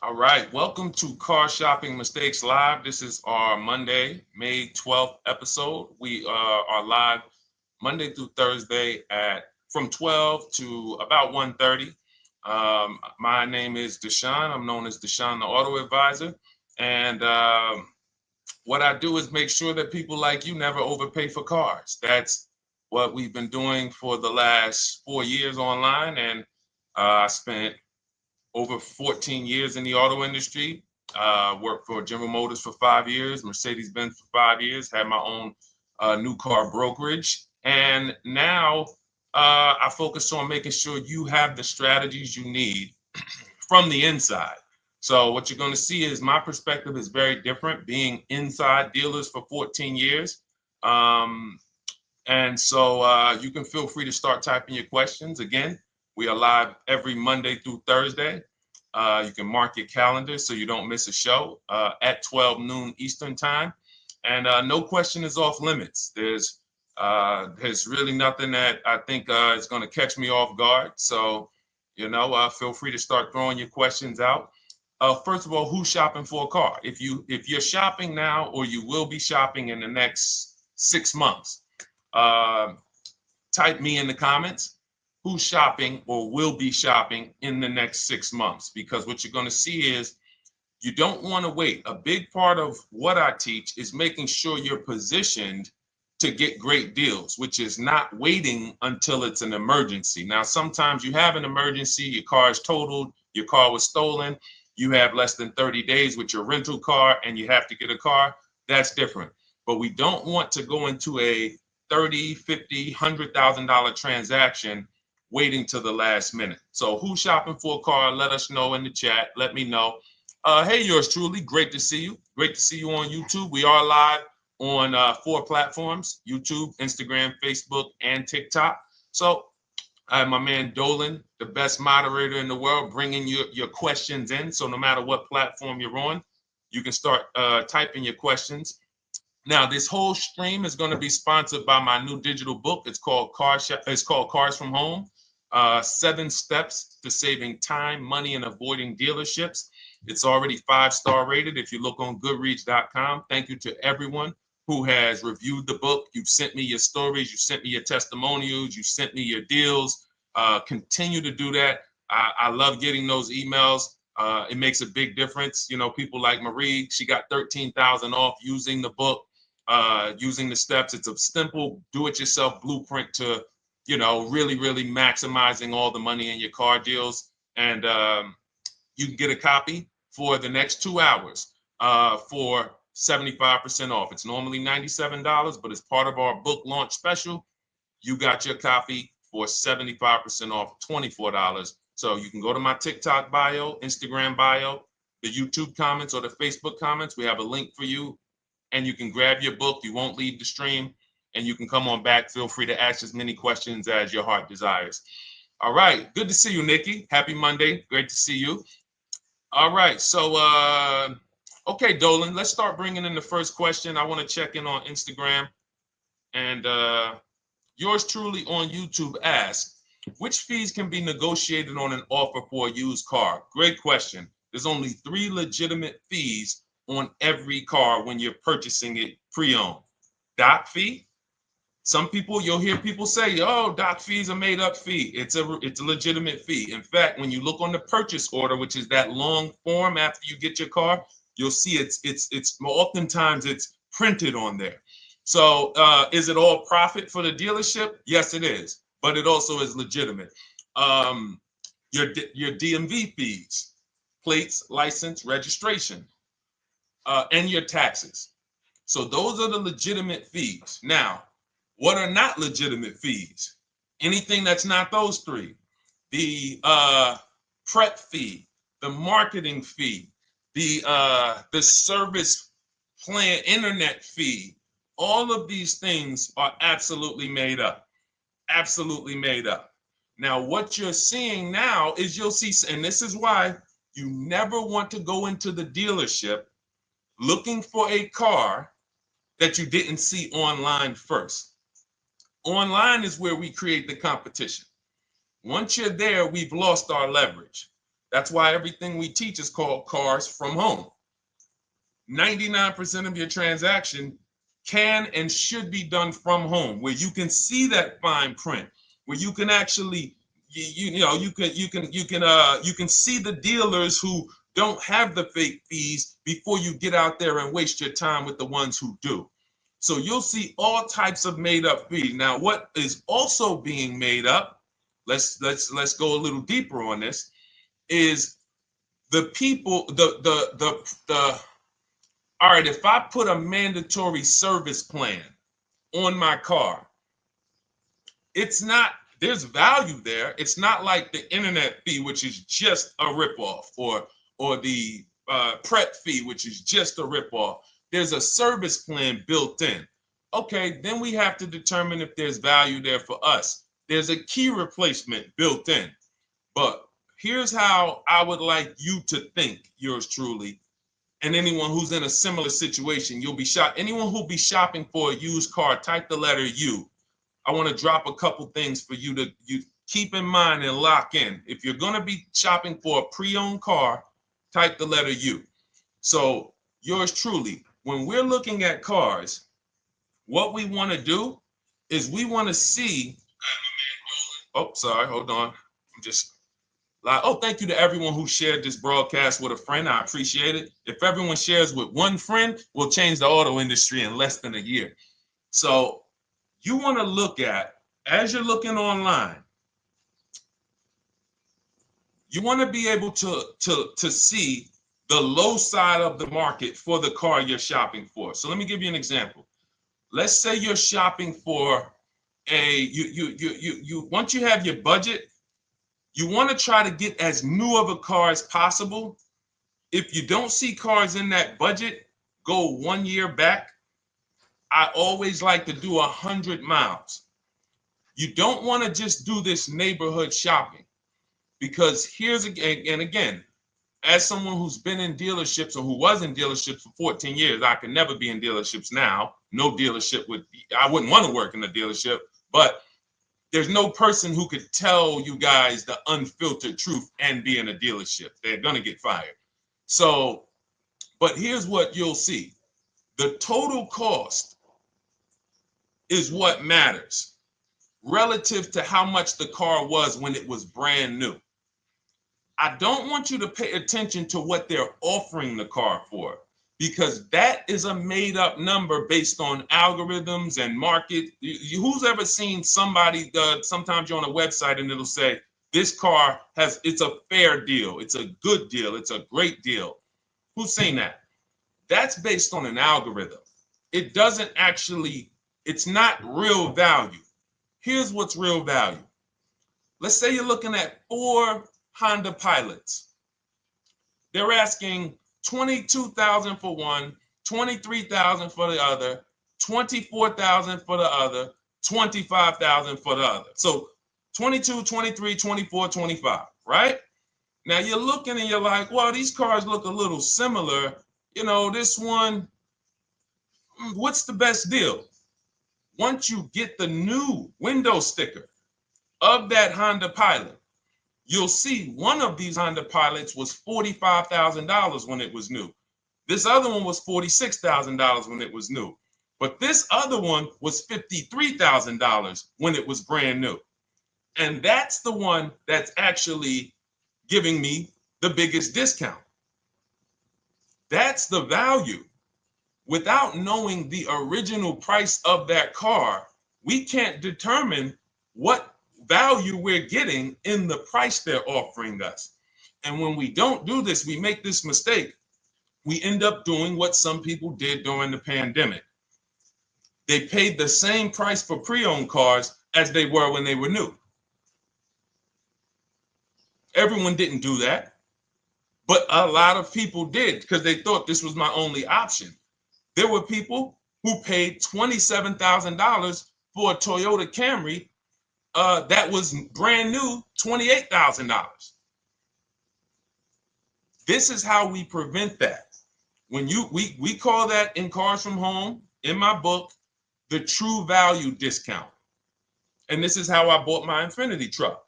All right, welcome to Car Shopping Mistakes Live. This is our Monday, May 12th episode. We are live Monday through Thursday at from 12 to about 1:30. My name is Deshone. I'm known as Deshone the Auto Advisor. And what I do is make sure that people like you never overpay for cars. That's what we've been doing for the last 4 years online. And I spent over 14 years in the auto industry. Worked for General Motors for 5 years, Mercedes-Benz for 5 years, had my own new car brokerage. And now I focus on making sure you have the strategies you need from the inside. So what you're going to see is my perspective is very different, being inside dealers for 14 years. Um, and so you can feel free to start typing your questions. Again, we are live every Monday through Thursday. You can mark your calendar so you don't miss a show at 12 noon Eastern time. And no question is off limits. There's really nothing that I think is going to catch me off guard. So, feel free to start throwing your questions out. First of all, who's shopping for a car? If you're shopping now or you will be shopping in the next 6 months, uh, type me in the comments who's shopping or will be shopping in the next 6 months, because what you're going to see is you don't want to wait. A big part of what I teach is making sure you're positioned to get great deals, which is not waiting until it's an emergency. Now, sometimes you have an emergency, your car is totaled, your car was stolen, you have less than 30 days with your rental car and you have to get a car. That's different. But we don't want to go into a 30, 50, $100,000 transaction waiting to the last minute. So who's shopping for a car? Let us know in the chat. Let me know. Hey, yours truly. Great to see you. Great to see you on YouTube. We are live on 4 platforms: YouTube, Instagram, Facebook, and TikTok. So I have my man Dolan, the best moderator in the world, bringing your questions in. So no matter what platform you're on, you can start typing your questions. Now, this whole stream is going to be sponsored by my new digital book. It's called Cars from Home: 7 Steps to Saving Time, Money, and Avoiding Dealerships. It's already 5-star rated. If you look on Goodreads.com, thank you to everyone who has reviewed the book. You've sent me your stories. You sent me your testimonials. You sent me your deals. Continue to do that. I love getting those emails. It makes a big difference. People like Marie, she got 13,000 off using the book, using the steps. It's a simple do-it-yourself blueprint to, really, really maximizing all the money in your car deals. And you can get a copy for the next 2 hours for 75% off. It's normally $97, but as part of our book launch special, you got your copy for 75% off, $24. So you can go to my TikTok bio, Instagram bio, the YouTube comments, or the Facebook comments. We have a link for you, and you can grab your book. You won't leave the stream, and you can come on back. Feel free to ask as many questions as your heart desires. All right. Good to see you, Nikki. Happy Monday. Great to see you. All right. So, okay, Dolan, let's start bringing in the first question. I want to check in on Instagram. And yours truly on YouTube asks, which fees can be negotiated on an offer for a used car? Great question. There's only 3 legitimate fees on every car when you're purchasing it pre-owned. Doc fee. Some people, you'll hear people say, "Oh, doc fees are made up fee." It's a legitimate fee. In fact, when you look on the purchase order, which is that long form after you get your car, you'll see it's oftentimes it's printed on there. So is it all profit for the dealership? Yes, it is, but it also is legitimate. Um, your DMV fees, plates, license, registration, and your taxes. So those are the legitimate fees. Now, what are not legitimate fees? Anything that's not those 3. The prep fee, the marketing fee, the service plan, internet fee. All of these things are absolutely made up. Absolutely made up. Now, what you're seeing now is you'll see, and this is why you never want to go into the dealership looking for a car that you didn't see online first. Online is where we create the competition. Once you're there, we've lost our leverage. That's why everything we teach is called Cars from Home. 99% of your transaction can and should be done from home, where you can see that fine print, where you can actually you can see the dealers who don't have the fake fees before you get out there and waste your time with the ones who do. So you'll see all types of made up fees. Now, what is also being made up, let's go a little deeper on this, is the people, the all right, if I put a mandatory service plan on my car, it's not, there's value there. It's not like the internet fee, which is just a ripoff, or the prep fee, which is just a ripoff. There's a service plan built in. Okay, then we have to determine if there's value there for us. There's a key replacement built in. But here's how I would like you to think, yours truly, and anyone who's in a similar situation. You'll be shocked. Anyone who'll be shopping for a used car, type the letter U. I want to drop a couple things for you to keep in mind and lock in. If you're going to be shopping for a pre-owned car, type the letter U. So yours truly, when we're looking at cars, what we want to do is we want to see, oh, sorry, hold on. I'm just, oh, thank you to everyone who shared this broadcast with a friend. I appreciate it. If everyone shares with one friend, we'll change the auto industry in less than a year. So you want to look at, as you're looking online, you want to be able to see the low side of the market for the car you're shopping for. So let me give you an example. Let's say you're shopping for once you have your budget, you want to try to get as new of a car as possible. If you don't see cars in that budget, go 1 year back. I always like to do 100 miles. You don't want to just do this neighborhood shopping, because here's again, as someone who's been in dealerships or who was in dealerships for 14 years, I can never be in dealerships now. No dealership I wouldn't want to work in a dealership, but there's no person who could tell you guys the unfiltered truth and be in a dealership. They're going to get fired. So, but here's what you'll see. The total cost is what matters relative to how much the car was when it was brand new. I don't want you to pay attention to what they're offering the car for, because that is a made up number based on algorithms and market. Who's ever seen somebody, sometimes you're on a website and it'll say, this car it's a fair deal, it's a good deal, it's a great deal. Who's seen that? That's based on an algorithm. It doesn't actually, it's not real value. Here's what's real value. Let's say you're looking at 4 Honda Pilots. They're asking $22,000 for one, $23,000 for the other, $24,000 for the other, $25,000 for the other. So 22, 23, 24, 25, right? Now you're looking and you're like, well, these cars look a little similar. You know, this one, what's the best deal? Once you get the new window sticker of that Honda Pilot, you'll see one of these Honda Pilots was $45,000 when it was new. This other one was $46,000 when it was new. But this other one was $53,000 when it was brand new. And that's the one that's actually giving me the biggest discount. That's the value. Without knowing the original price of that car, we can't determine what value we're getting in the price they're offering us. And when we don't do this, we make this mistake. We end up doing what some people did during the pandemic. They paid the same price for pre-owned cars as they were when they were new. Everyone didn't do that, but a lot of people did because they thought this was my only option. There were people who paid $27,000 for a Toyota Camry that was brand new, $28,000. This is how we prevent that. When we call that in Cars from Home, in my book, the true value discount. And this is how I bought my Infiniti truck.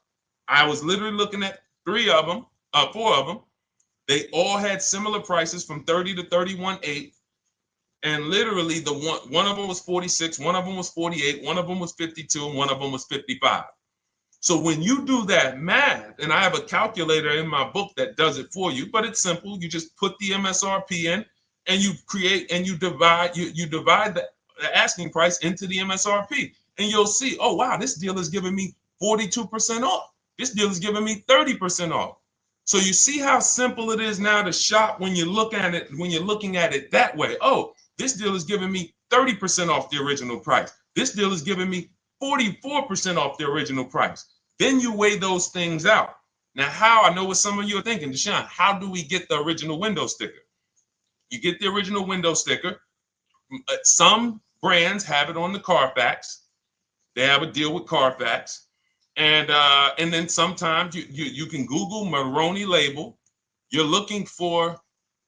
I was literally looking at 3 of them. 4 of them. They all had similar prices from 30 to 31.8. And literally one of them was 46, one of them was 48, one of them was 52, and one of them was 55. So when you do that math, and I have a calculator in my book that does it for you, but it's simple. You just put the MSRP in and you create and you divide the asking price into the MSRP. And you'll see, oh wow, this deal is giving me 42% off. This deal is giving me 30% off. So you see how simple it is now to shop when you look at it, when you're looking at it that way. Oh, this deal is giving me 30% off the original price. This deal is giving me 44% off the original price. Then you weigh those things out. Now, how? I know what some of you are thinking, Deshone, how do we get the original window sticker? You get the original window sticker. Some brands have it on the Carfax. They have a deal with Carfax. And then sometimes you can Google Maroney label. You're looking for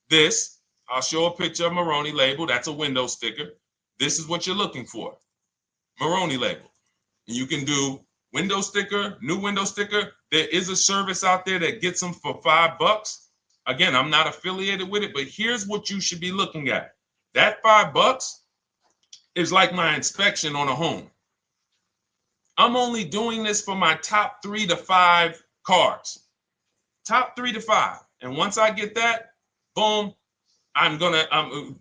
this. I'll show a picture of Maroney label. That's a window sticker. This is what you're looking for. Maroney label. And you can do window sticker, new window sticker. There is a service out there that gets them for $5. Again, I'm not affiliated with it, but here's what you should be looking at. That $5 is like my inspection on a home. I'm only doing this for my top 3 to 5 cars. Top 3 to 5. And once I get that, boom, I'm gonna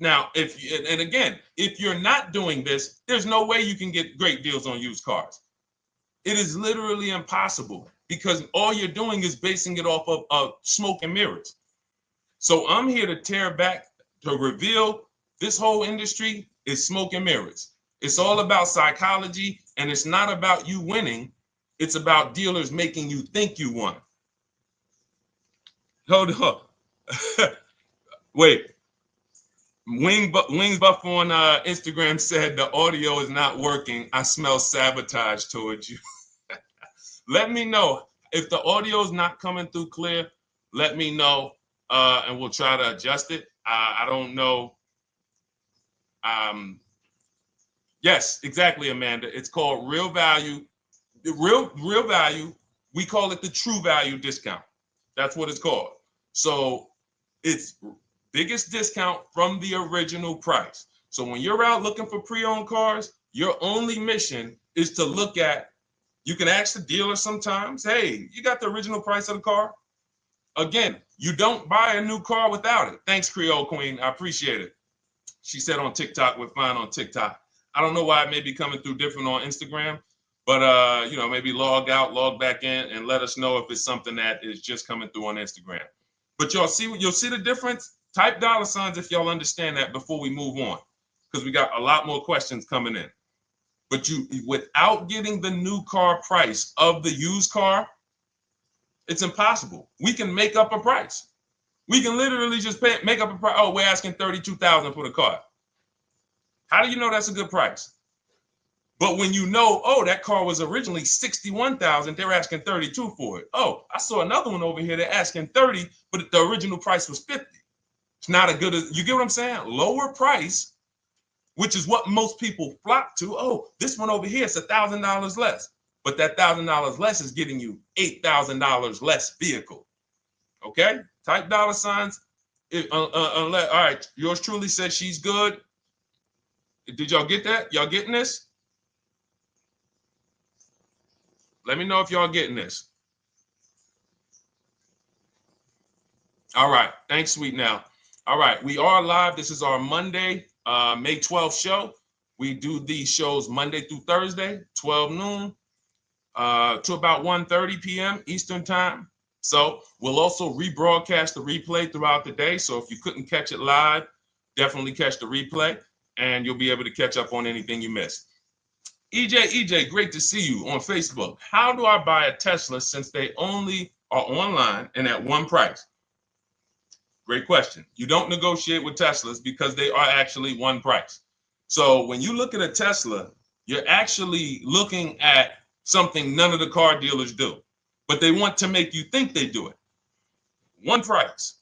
now if you're not doing this, there's no way you can get great deals on used cars. It is literally impossible because all you're doing is basing it off of smoke and mirrors. So I'm here to tear back, to reveal this whole industry is smoke and mirrors. It's all about psychology, and it's not about you winning. It's about dealers making you think you won. Hold up. Wait. Wing Buff on Instagram said the audio is not working. I smell sabotage towards you. Let me know if the audio is not coming through clear. Let me know, and we'll try to adjust it. I don't know. Yes, exactly, Amanda. It's called real value. Real value. We call it the true value discount. That's what it's called. So it's biggest discount from the original price. So when you're out looking for pre-owned cars, your only mission is to look at, you can ask the dealer sometimes, hey, you got the original price of the car? Again, you don't buy a new car without it. Thanks, Creole Queen. I appreciate it. She said on TikTok, we're fine on TikTok. I don't know why it may be coming through different on Instagram, but maybe log out, log back in, and let us know if it's something that is just coming through on Instagram. But you'll see the difference. Type $ if y'all understand that before we move on, because we got a lot more questions coming in. But without getting the new car price of the used car, it's impossible. We can make up a price. We can literally just make up a price. Oh, we're asking $32,000 for the car. How do you know that's a good price? But when you know, oh, that car was originally $61,000, they're asking $32,000 for it. Oh, I saw another one over here. They're asking $30,000, but the original price was $50,000. It's not a good, you get what I'm saying? Lower price, which is what most people flock to. Oh, this one over here is $1,000 less. But that $1,000 less is getting you $8,000 less vehicle. Okay? Type $. All right, yours truly said she's good. Did y'all get that? Y'all getting this? Let me know if y'all getting this. All right. Thanks, Sweet Now. All right. We are live. This is our Monday, May 12th show. We do these shows Monday through Thursday, 12 noon to about 1:30 p.m. Eastern time. So we'll also rebroadcast the replay throughout the day. So if you couldn't catch it live, definitely catch the replay and you'll be able to catch up on anything you missed. EJ, great to see you on Facebook. How do I buy a Tesla since they only are online and at one price? Great question. You don't negotiate with Teslas because they are actually one price. So when you look at a Tesla, you're actually looking at something none of the car dealers do, but they want to make you think they do it. One price,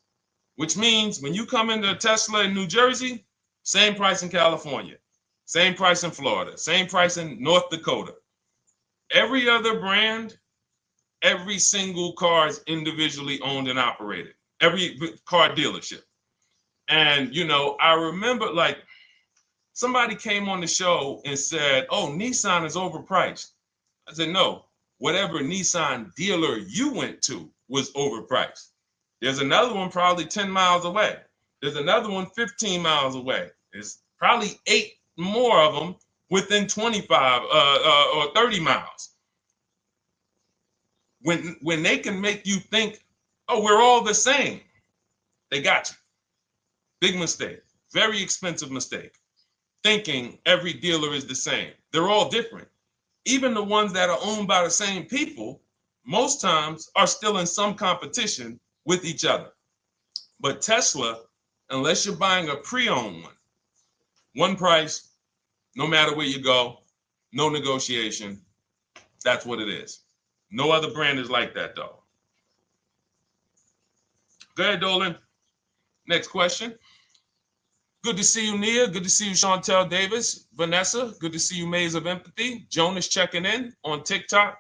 which means when you come into a Tesla in New Jersey, same price in California, same price in Florida, same price in North Dakota. Every other brand Every single car is individually owned and operated. Every car dealership. And I remember like somebody came on the show and said, "Oh, Nissan is overpriced." I said, "No, whatever Nissan dealer you went to was overpriced. There's another one probably 10 miles away. There's another one 15 miles away. There's probably 8 more of them within 25 or 30 miles. When they can make you think, oh, we're all the same, they got you. Big mistake. Very expensive mistake. Thinking every dealer is the same. They're all different. Even the ones that are owned by the same people, most times are still in some competition with each other. But Tesla, unless you're buying a pre-owned one price, no matter where you go, no negotiation. That's what it is. No other brand is like that, though. Go ahead, Dolan. Next question. Good to see you, Nia. Good to see you, Chantel Davis. Vanessa, good to see you, Maze of Empathy. Jonas checking in on TikTok.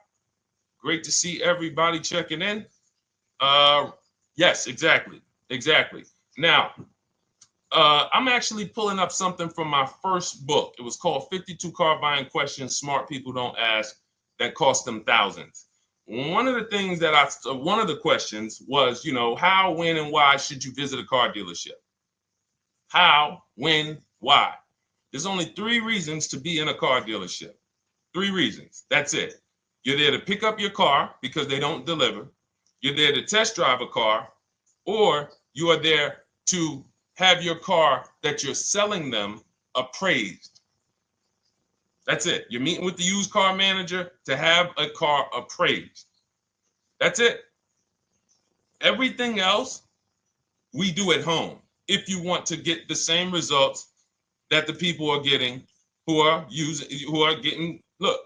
Great to see everybody checking in. Yes, exactly. Now, I'm actually pulling up something from my first book. It was called 52 Car Buying Questions Smart People Don't Ask that cost them thousands. One of the questions was, how, when, and why should you visit a car dealership? How, when, why? There's only 3 reasons to be in a car dealership. 3 reasons. That's it. You're there to pick up your car because they don't deliver. You're there to test drive a car, or you are there to have your car that you're selling them appraised. That's it. You're meeting with the used car manager to have a car appraised. That's it. Everything else we do at home if you want to get the same results that the people are getting who are getting. Look,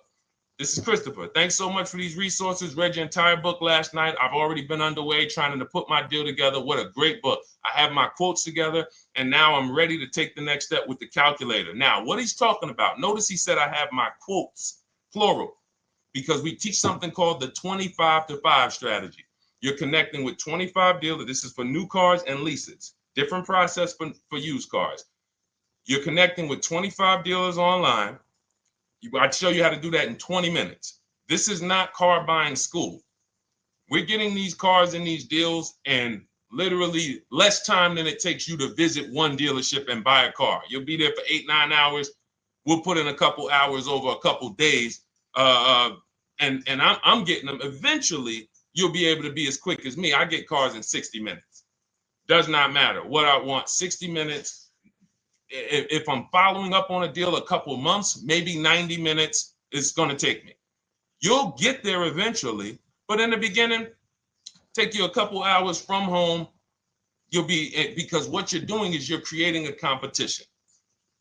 this is Christopher. Thanks so much for these resources. Read your entire book last night. I've already been underway trying to put my deal together. What a great book. I have my quotes together, and now I'm ready to take the next step with the calculator. Now, what he's talking about, notice he said I have my quotes, plural, because we teach something called the 25 to 5 strategy. You're connecting with 25 dealers. This is for new cars and leases. Different process for used cars. You're connecting with 25 dealers online. I'd show you how to do that in 20 minutes. This is not car buying school. We're getting these cars and these deals in literally less time than it takes you to visit one dealership and buy a car. You'll be there for 8-9 hours. We'll put in a couple hours over a couple days. And I'm getting them. Eventually, you'll be able to be as quick as me. I get cars in 60 minutes. Does not matter what I want. 60 minutes. If I'm following up on a deal a couple months, maybe 90 minutes is going to take me. You'll get there eventually, but in the beginning, take you a couple hours from home. Because what you're doing is you're creating a competition.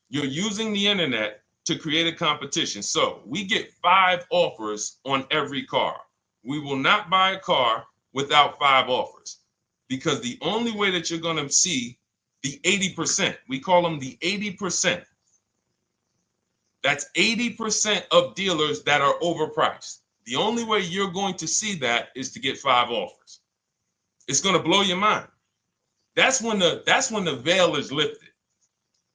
You're using the internet to create a competition. So we get 5 offers on every car. We will not buy a car without 5 offers, because the only way that you're going to see the 80%, we call them the 80%. That's 80% of dealers that are overpriced. The only way you're going to see that is to get 5 offers. It's going to blow your mind. That's when the veil is lifted.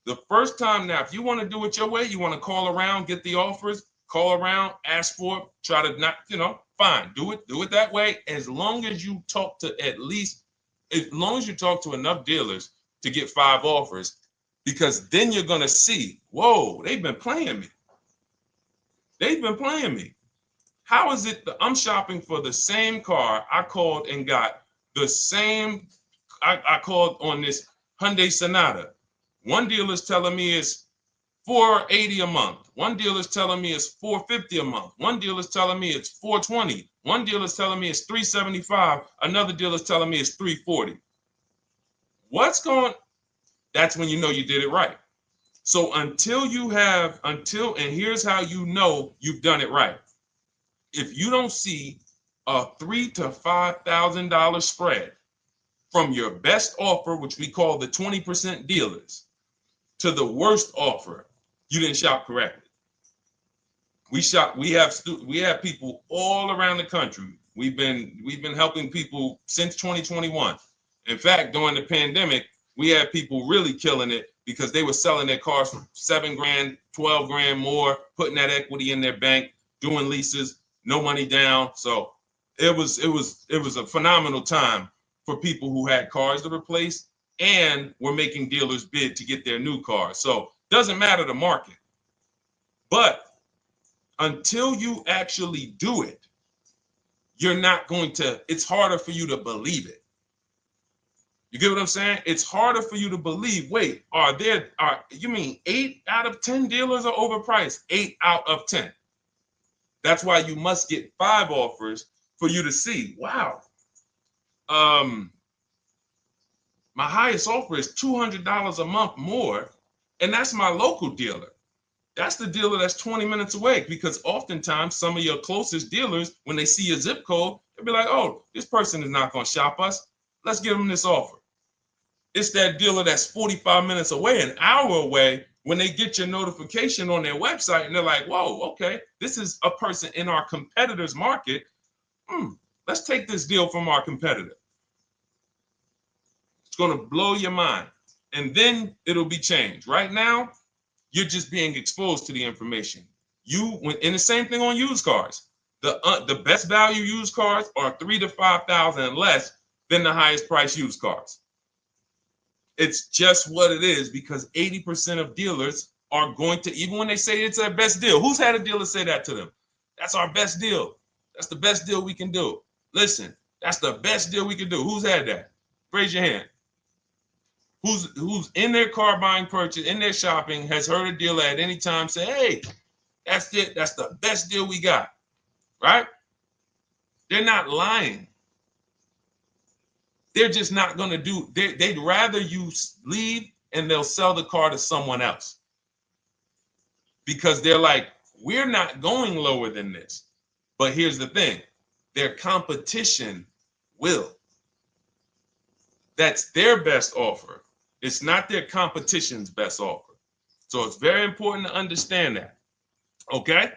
The first time now, if you want to do it your way, you want to call around, get the offers, call around, ask for it, try to not, fine, do it that way. As long as you talk to enough dealers to get 5 offers, because then you're going to see, whoa, they've been playing me. How is it that I'm shopping for the same car? I called and got the same. I called on this Hyundai Sonata. One dealer's telling me it's $480 a month. One dealer's telling me it's $450 a month. One dealer's telling me it's $420. One dealer's telling me it's $375. Another dealer's telling me it's $340. That's when you know you did it right. So and here's how you know you've done it right. If you don't see a $3,000 to $5,000 spread from your best offer, which we call the 20% dealers, to the worst offer, you didn't shop correctly. We have people all around the country. We've been helping people since 2021. In fact, during the pandemic, we had people really killing it because they were selling their cars for 7 grand, 12 grand more, putting that equity in their bank, doing leases, no money down. So it was a phenomenal time for people who had cars to replace and were making dealers bid to get their new cars. So doesn't matter the market. But until you actually do it, you're not going to, it's harder for you to believe it. You get what I'm saying? It's harder for you to believe, wait, you mean 8 out of 10 dealers are overpriced? 8 out of 10. That's why you must get 5 offers for you to see, wow. My highest offer is $200 a month more, and that's my local dealer. That's the dealer that's 20 minutes away, because oftentimes some of your closest dealers, when they see your zip code, they'll be like, oh, this person is not going to shop us. Let's give them this offer. It's that dealer that's 45 minutes away, an hour away, when they get your notification on their website and they're like, whoa, okay, this is a person in our competitor's market. Let's take this deal from our competitor. It's going to blow your mind. And then it'll be changed. Right now, you're just being exposed to the information. And the same thing on used cars. The best value used cars are $3,000 to $5,000 less than the highest price used cars. It's just what it is, because 80% of dealers are going to, even when they say it's their best deal. Who's had a dealer say that to them? That's our best deal. That's the best deal we can do. Listen, that's the best deal we can do. Who's had that? Raise your hand. Who's in their car buying purchase, in their shopping, has heard a dealer at any time say, hey, that's it. That's the best deal we got, right? They're not lying. They're just not going to do, they'd rather you leave and they'll sell the car to someone else, because they're like, we're not going lower than this. But here's the thing, their competition will. That's their best offer. It's not their competition's best offer. So it's very important to understand that. Okay?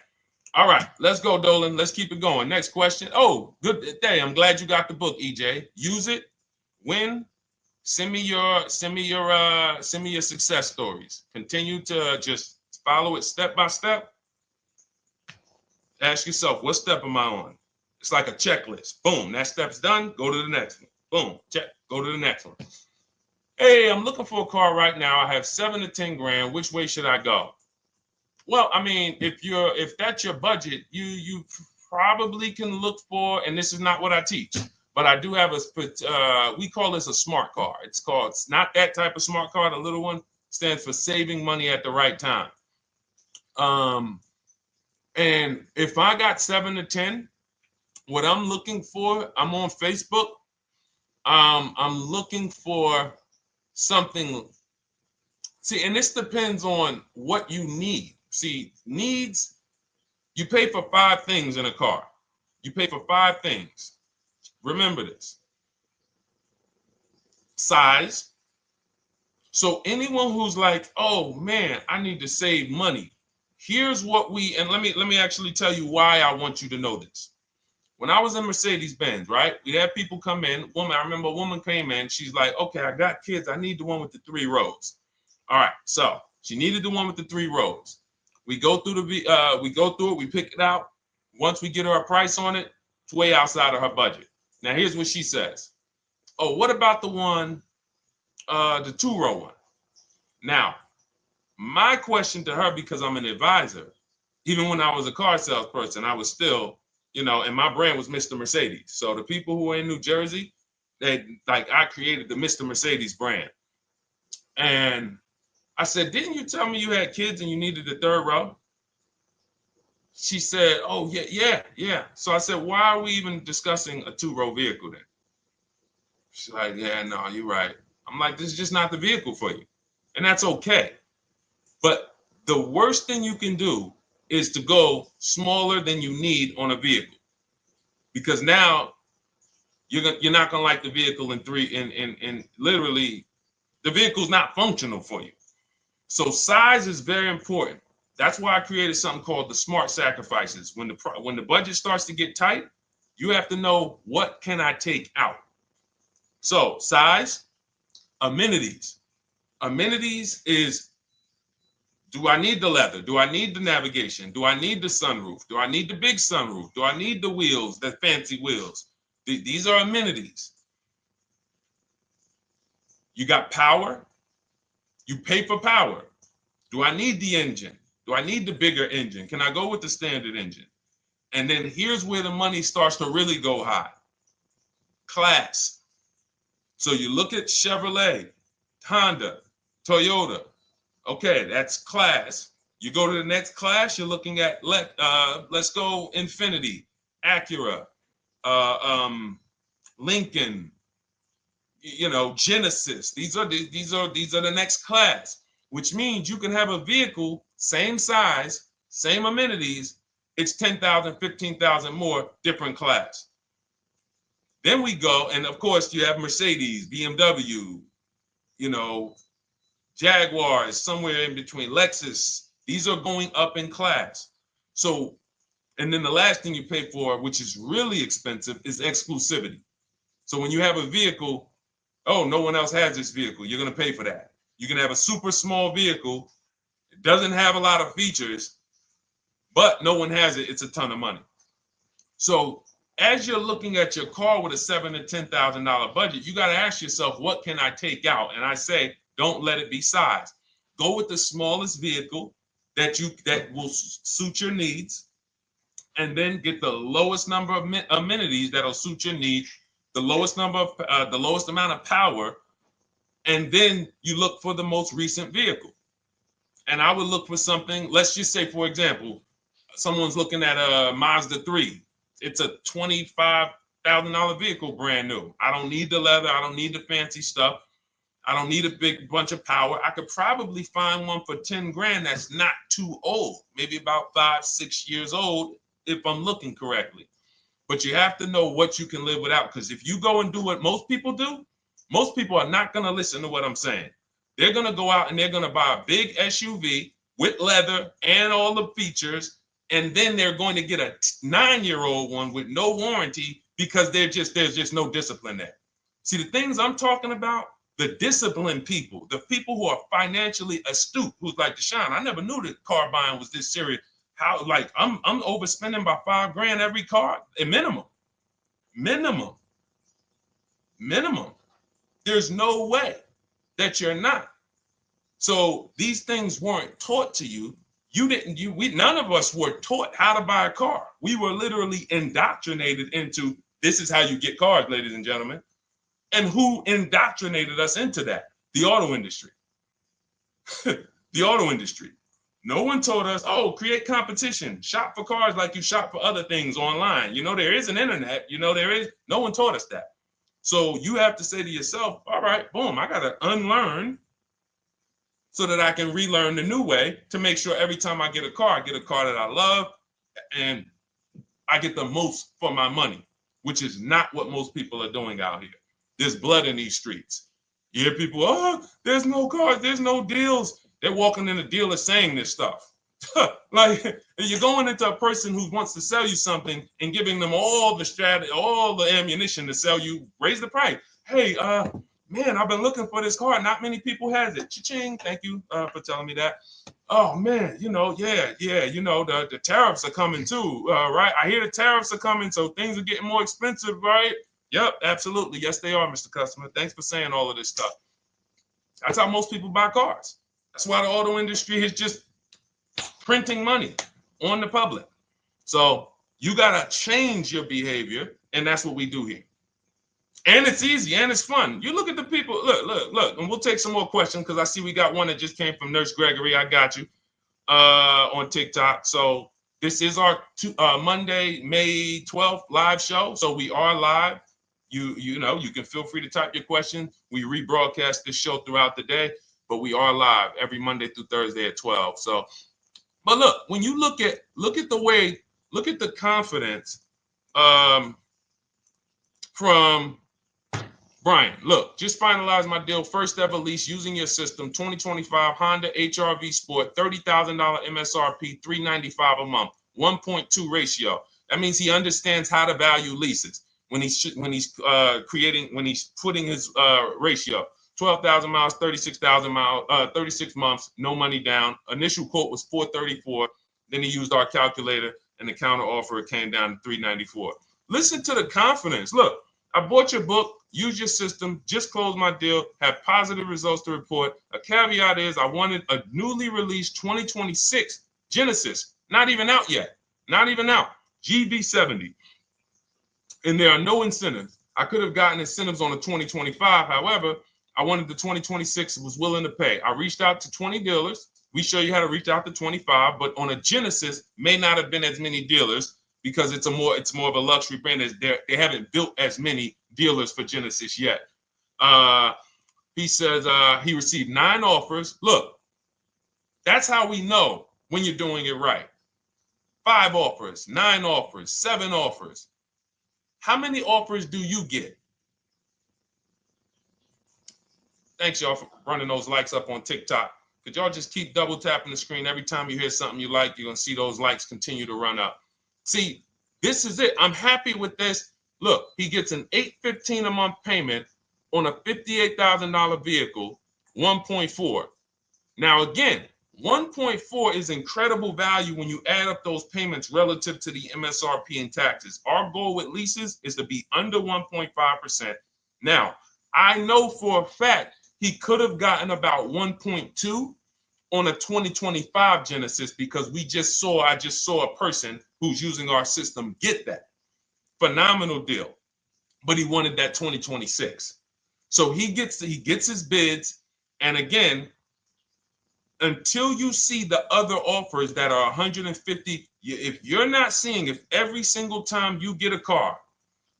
All right, let's go, Dolan. Let's keep it going. Next question. Oh, good day. I'm glad you got the book, EJ. Use it. Win. Send me your success stories. Continue to just follow it step by step. Ask yourself, what step am I on? It's like a checklist. Boom, that step's done. Go to the next one. Boom, check. Go to the next one. Hey, I'm looking for a car right now. I have 7 to 10 grand. Which way should I go? Well, I mean, if that's your budget, you probably can look for, and this is not what I teach, but I do have we call this a smart car. It's not that type of smart car. The little one stands for saving money at the right time. And if I got 7 to 10, what I'm looking for, I'm on Facebook. I'm looking for something. See, and this depends on what you need. See, needs, you pay for 5 things in a car. You pay for 5 things. Remember this. Size. So anyone who's like, oh man, I need to save money. Here's what and let me actually tell you why I want you to know this. When I was in Mercedes-Benz, right? We had people come in. I remember a woman came in. She's like, okay, I got kids. I need the one with the 3 rows. All right. So she needed the one with the 3 rows. We go through it. We pick it out. Once we get her a price on it, it's way outside of her budget. Now, here's what she says. Oh, what about the one, the 2-row one? Now, my question to her, because I'm an advisor, even when I was a car salesperson, I was still, and my brand was Mr. Mercedes. So the people who are in New Jersey, I created the Mr. Mercedes brand. And I said, didn't you tell me you had kids and you needed the 3rd row? She said, oh, yeah. So I said, why are we even discussing a 2-row vehicle then? She's like, yeah, no, you're right. I'm like, this is just not the vehicle for you. And that's okay. But the worst thing you can do is to go smaller than you need on a vehicle, because now you're not gonna like the vehicle in literally the vehicle's not functional for you. So size is very important. That's why I created something called the smart sacrifices. When the budget starts to get tight, You have to know, what can I take out? So size, amenities. Amenities is, do I need the leather? Do I need the navigation? Do I need the sunroof? Do I need the big sunroof? Do I need the wheels, the fancy wheels? These are amenities. You got power. You pay for power. Do I need the engine? Do I need the bigger engine? Can I go with the standard engine? And then here's where the money starts to really go high. Class. So you look at Chevrolet, Honda, Toyota. Okay, that's class. You go to the next class, you're looking at, let's go Infiniti, Acura, Lincoln, Genesis. These are the next class, which means you can have a vehicle, same size, same amenities. It's 10,000, 15,000 more, different class. Then we go, and of course you have Mercedes, BMW, Jaguars, somewhere in between, Lexus. These are going up in class. So, and then the last thing you pay for, which is really expensive, is exclusivity. So when you have a vehicle, oh, no one else has this vehicle, you're going to pay for that. You can have a super small vehicle, it doesn't have a lot of features, but no one has it, it's a ton of money. So as you're looking at your car with a $7,000 to $10,000 budget, you got to ask yourself, what can I take out? And I say, don't let it be size. Go with the smallest vehicle that will suit your needs, and then get the lowest number of amenities that'll suit your needs, the lowest amount of power, and then you look for the most recent vehicle. And I would look for something, let's just say, for example, someone's looking at a Mazda 3. It's a $25,000 vehicle, brand new. I don't need the leather. I don't need the fancy stuff. I don't need a big bunch of power. I could probably find one for 10 grand that's not too old, maybe about 5-6 years old, if I'm looking correctly. But you have to know what you can live without, because if you go and do what most people do, most people are not going to listen to what I'm saying. They're going to go out and they're going to buy a big SUV with leather and all the features, and then they're going to get a 9-year-old one with no warranty because there's just no discipline there. See, the things I'm talking about, the disciplined people, the people who are financially astute, who's like, Deshone, I never knew that car buying was this serious. How, like, I'm overspending by $5 grand every car, a minimum. There's no way that you're not. So these things weren't taught to you. None of us were taught how to buy a car. We were literally indoctrinated into, this is how you get cars, ladies and gentlemen. And who indoctrinated us into that? The auto industry. The auto industry. No one told us, oh, create competition, shop for cars like you shop for other things online. There is an internet, no one taught us that. So you have to say to yourself, all right, boom, I got to unlearn so that I can relearn the new way to make sure every time I get a car that I love and I get the most for my money, which is not what most people are doing out here. There's blood in these streets. You hear people, oh, there's no cars, there's no deals. They're walking in a dealer saying this stuff. Like, you're going into a person who wants to sell you something and giving them all the strategy, all the ammunition to sell you, raise the price. Hey, man, I've been looking for this car. Not many people has it. Cha-ching, thank you for telling me that. Oh man, the tariffs are coming too, right? I hear the tariffs are coming, so things are getting more expensive, right? Yep, absolutely. Yes, they are, Mr. Customer. Thanks for saying all of this stuff. That's how most people buy cars. That's why the auto industry is just printing money on the public. So you got to change your behavior, and that's what we do here. And it's easy, and it's fun. You look at the people, look, and we'll take some more questions because I see we got one that just came from Nurse Gregory. I got you on TikTok. So this is our Monday, May 12th live show. So we are live. You can feel free to type your question. We rebroadcast this show throughout the day, but we are live every Monday through Thursday at 12. So, but look, when you look at the confidence from Brian. Look, just finalized my deal. First ever lease using your system. 2025 Honda HR-V Sport, $30,000 MSRP, $395 a month, 1.2 ratio. That means he understands how to value leases when he's putting his ratio. 12,000 miles, 36,000 miles, 36 months, no money down. Initial quote was 434. Then he used our calculator, and the counter offer came down to 394. Listen to the confidence. Look, I bought your book, use your system, just closed my deal, have positive results to report. A caveat is I wanted a newly released 2026 Genesis, not even out yet, not even out, GV70. And there are no incentives. I could have gotten incentives on the 2025. However, I wanted the 2026, was willing to pay. I reached out to 20 dealers. We show you how to reach out to 25, but on a Genesis, may not have been as many dealers because it's more of a luxury brand. They haven't built as many dealers for Genesis yet. He says he received 9 offers. Look, that's how we know when you're doing it right. 5 offers, 9 offers, 7 offers. How many offers do you get? Thanks, y'all, for running those likes up on TikTok. Could y'all just keep double tapping the screen every time you hear something you like? You're going to see those likes continue to run up. See, this is it. I'm happy with this. Look, he gets an $815 a month payment on a $58,000 vehicle, 1.4. Now, again, 1.4 is incredible value when you add up those payments relative to the MSRP and taxes. Our goal with leases is to be under 1.5%. Now, I know for a fact he could have gotten about 1.2 on a 2025 Genesis because I just saw a person who's using our system get that. Phenomenal deal. But he wanted that 2026. So he gets his bids. And again, until you see the other offers that are 150, if every single time you get a car,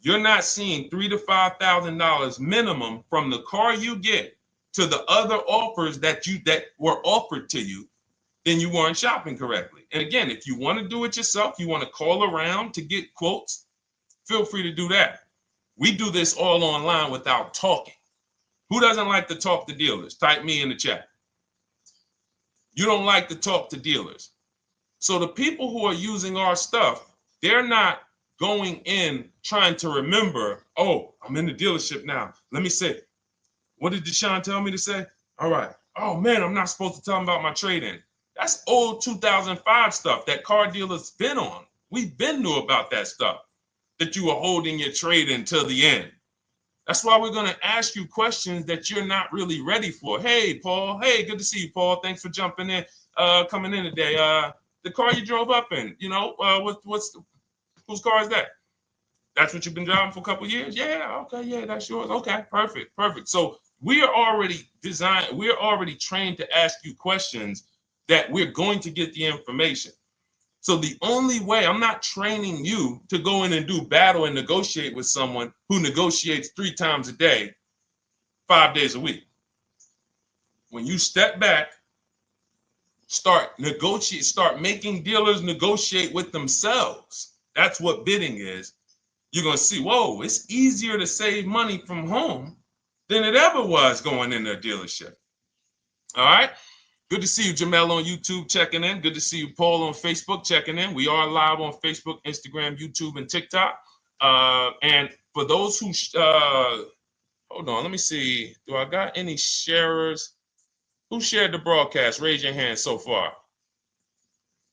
you're not seeing $3,000 to $5,000 minimum from the car you get to the other offers that were offered to you, then you weren't shopping correctly. And again, if you want to do it yourself, you want to call around to get quotes, feel free to do that. We do this all online without talking. Who doesn't like to talk to dealers? Type me in the chat. You don't like to talk to dealers. So the people who are using our stuff, they're not going in trying to remember, oh, I'm in the dealership now. Let me say, what did Deshone tell me to say? All right. Oh, man, I'm not supposed to tell them about my trade-in. That's old 2005 stuff that car dealers been on. We've been knew about that stuff, that you were holding your trade-in till the end. That's why we're going to ask you questions that you're not really ready for. Hey, Paul. Hey, good to see you, Paul. Thanks for jumping in, coming in today. The car you drove up in, whose car is that? That's what you've been driving for a couple of years? Yeah, okay, yeah, that's yours. Okay, perfect. So we are already trained to ask you questions that we're going to get the information. So the only way, I'm not training you to go in and do battle and negotiate with someone who negotiates 3 times a day, 5 days a week. When you step back, start making dealers negotiate with themselves. That's what bidding is. You're going to see, whoa, it's easier to save money from home than it ever was going in a dealership. All right. Good to see you, Jamel, on YouTube checking in. Good to see you, Paul, on Facebook checking in. We are live on Facebook, Instagram, YouTube, and TikTok. And for those who, hold on, let me see. Do I got any sharers? Who shared the broadcast? Raise your hand so far.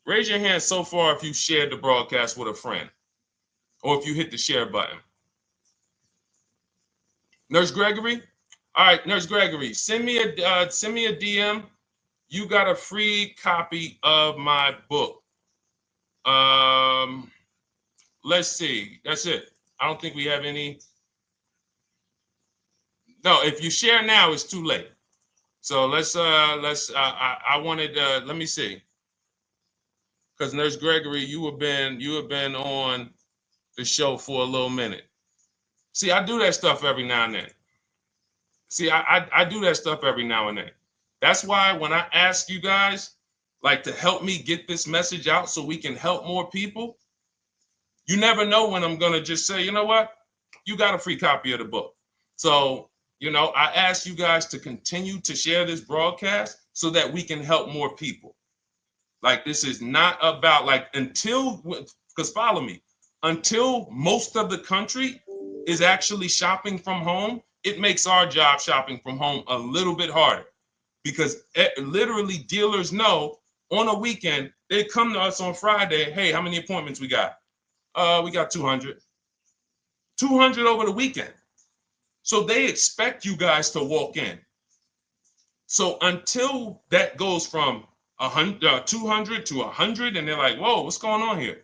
Raise your hand so far if you shared the broadcast with a friend or if you hit the share button. Nurse Gregory? All right, Nurse Gregory, send me a DM. You got a free copy of my book. Let's see. That's it. I don't think we have any. No, if you share now, it's too late. So I wanted let me see. Because Nurse Gregory, you have been on the show for a little minute. See, I do that stuff every now and then. I do that stuff every now and then. That's why when I ask you guys like to help me get this message out so we can help more people, you never know when I'm going to just say, you know what? You got a free copy of the book. So, I ask you guys to continue to share this broadcast so that we can help more people. Like, this is not about because follow me. until most of the country is actually shopping from home, it makes our job shopping from home a little bit harder, because literally dealers know on a weekend, they come to us on Friday, hey, how many appointments we got? We got 200. 200 over the weekend. So they expect you guys to walk in. So until that goes from 200 to 100, and they're like, whoa, what's going on here?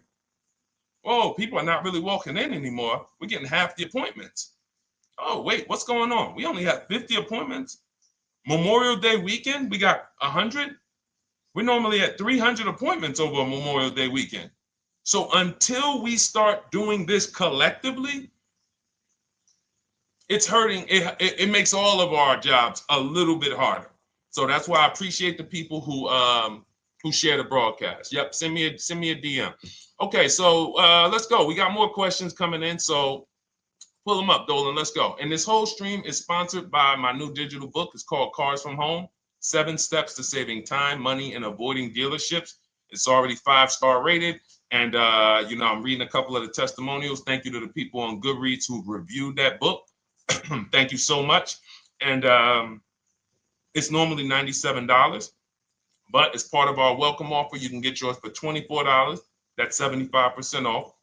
Whoa, people are not really walking in anymore. We're getting half the appointments. Oh, wait, what's going on? We only have 50 appointments. Memorial Day weekend, we got 100. We're normally at 300 appointments over Memorial Day weekend. So until we start doing this collectively, it's hurting. It makes all of our jobs a little bit harder. So that's why I appreciate the people who share the broadcast. Yep, send me a DM. Okay, so let's go. We got more questions coming in, so pull them up, Dolan. Let's go. And this whole stream is sponsored by my new digital book. It's called Cars from Home: 7 Steps to Saving Time, Money, and Avoiding Dealerships. It's already 5-star rated. And, I'm reading a couple of the testimonials. Thank you to the people on Goodreads who reviewed that book. Thank you so much. And it's normally $97, but as part of our welcome offer, you can get yours for $24. That's 75% off.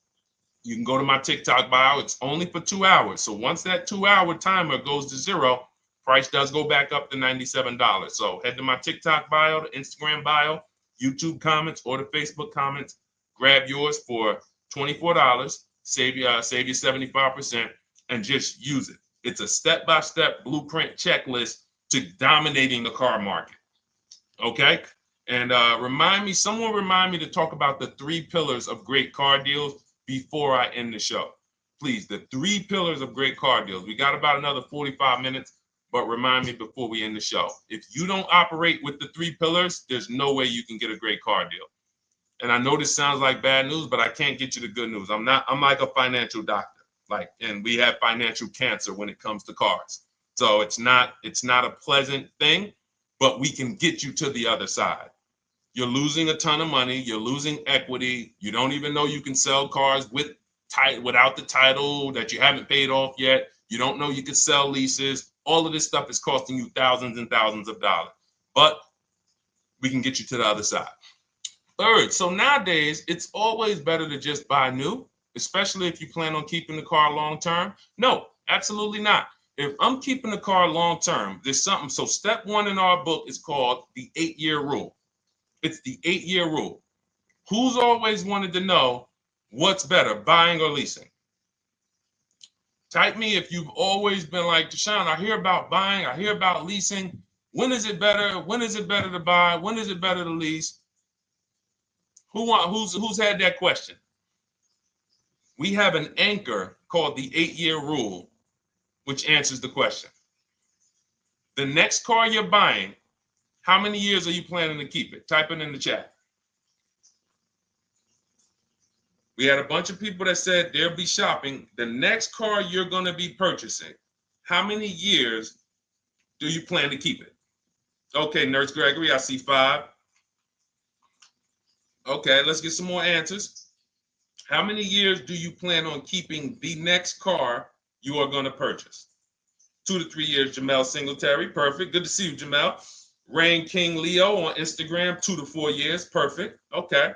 You can go to my TikTok bio. It's only for 2 hours. So once that 2-hour timer goes to zero, price does go back up to $97. So head to my TikTok bio, the Instagram bio, YouTube comments, or the Facebook comments. Grab yours for $24. Save you 75%, and just use it. It's a step-by-step blueprint checklist to dominating the car market. Okay? And someone remind me to talk about the 3 pillars of great car deals before I end the show. Please, the 3 pillars of great car deals. We got about another 45 minutes, but remind me before we end the show. If you don't operate with the 3 pillars, there's no way you can get a great car deal. And I know this sounds like bad news, but I can't get you the good news. I'm like a financial doctor. And we have financial cancer when it comes to cars. So it's not a pleasant thing, but we can get you to the other side. You're losing a ton of money. You're losing equity. You don't even know you can sell cars without the title that you haven't paid off yet. You don't know you can sell leases. All of this stuff is costing you thousands and thousands of dollars. But we can get you to the other side. Third, so nowadays, it's always better to just buy new, especially if you plan on keeping the car long term. No, absolutely not. If I'm keeping the car long term, there's something. So step 1 in our book is called the 8-year rule. It's the 8-year rule. Who's always wanted to know what's better, buying or leasing? Type me if you've always been like, Deshone, I hear about buying, I hear about leasing. When is it better? When is it better to buy? When is it better to lease? Who's had that question? We have an anchor called the 8-year rule, which answers the question. The next car you're buying, how many years are you planning to keep it? Type it in the chat. We had a bunch of people that said they'll be shopping. The next car you're going to be purchasing, how many years do you plan to keep it? Okay, Nurse Gregory, I see 5. Okay, let's get some more answers. How many years do you plan on keeping the next car you are going to purchase? 2 to 3 years, Jamel Singletary. Perfect. Good to see you, Jamel. Rain King Leo on Instagram, 2 to 4 years. Perfect. Okay.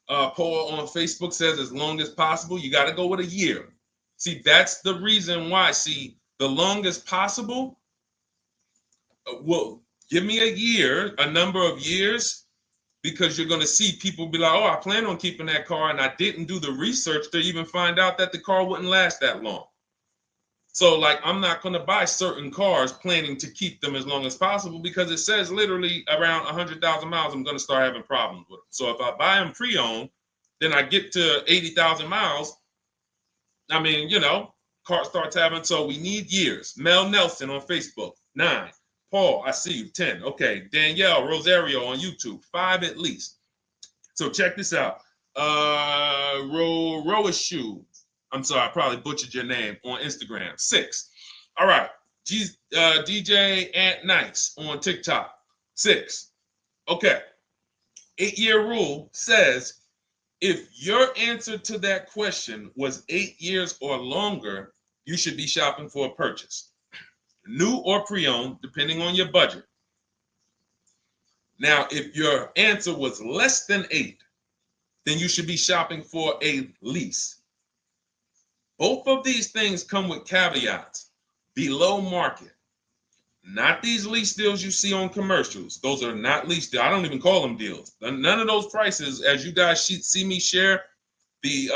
Paul on Facebook says as long as possible. You got to go with a year. See, that's the reason why. See, the longest possible, well, give me a year, a number of years, because you're going to see people be like, oh, I plan on keeping that car, and I didn't do the research to even find out that the car wouldn't last that long. So, I'm not going to buy certain cars planning to keep them as long as possible, because it says literally around 100,000 miles, I'm going to start having problems with them. So if I buy them pre-owned, then I get to 80,000 miles. Car starts having, so we need years. Mel Nelson on Facebook, 9. Paul, I see you, 10. Okay, Danielle Rosario on YouTube, 5 at least. So check this out. Roishu, I'm sorry, I probably butchered your name, on Instagram, 6. All right, DJ Ant Nice on TikTok, 6. Okay, 8-year rule says If your answer to that question was 8 years or longer, you should be shopping for a purchase, new or pre-owned, depending on your budget. Now, if your answer was less than 8, then you should be shopping for a lease. Both of these things come with caveats. Below market. Not these lease deals you see on commercials. Those are not lease deals. I don't even call them deals. None of those prices, as you guys see me share the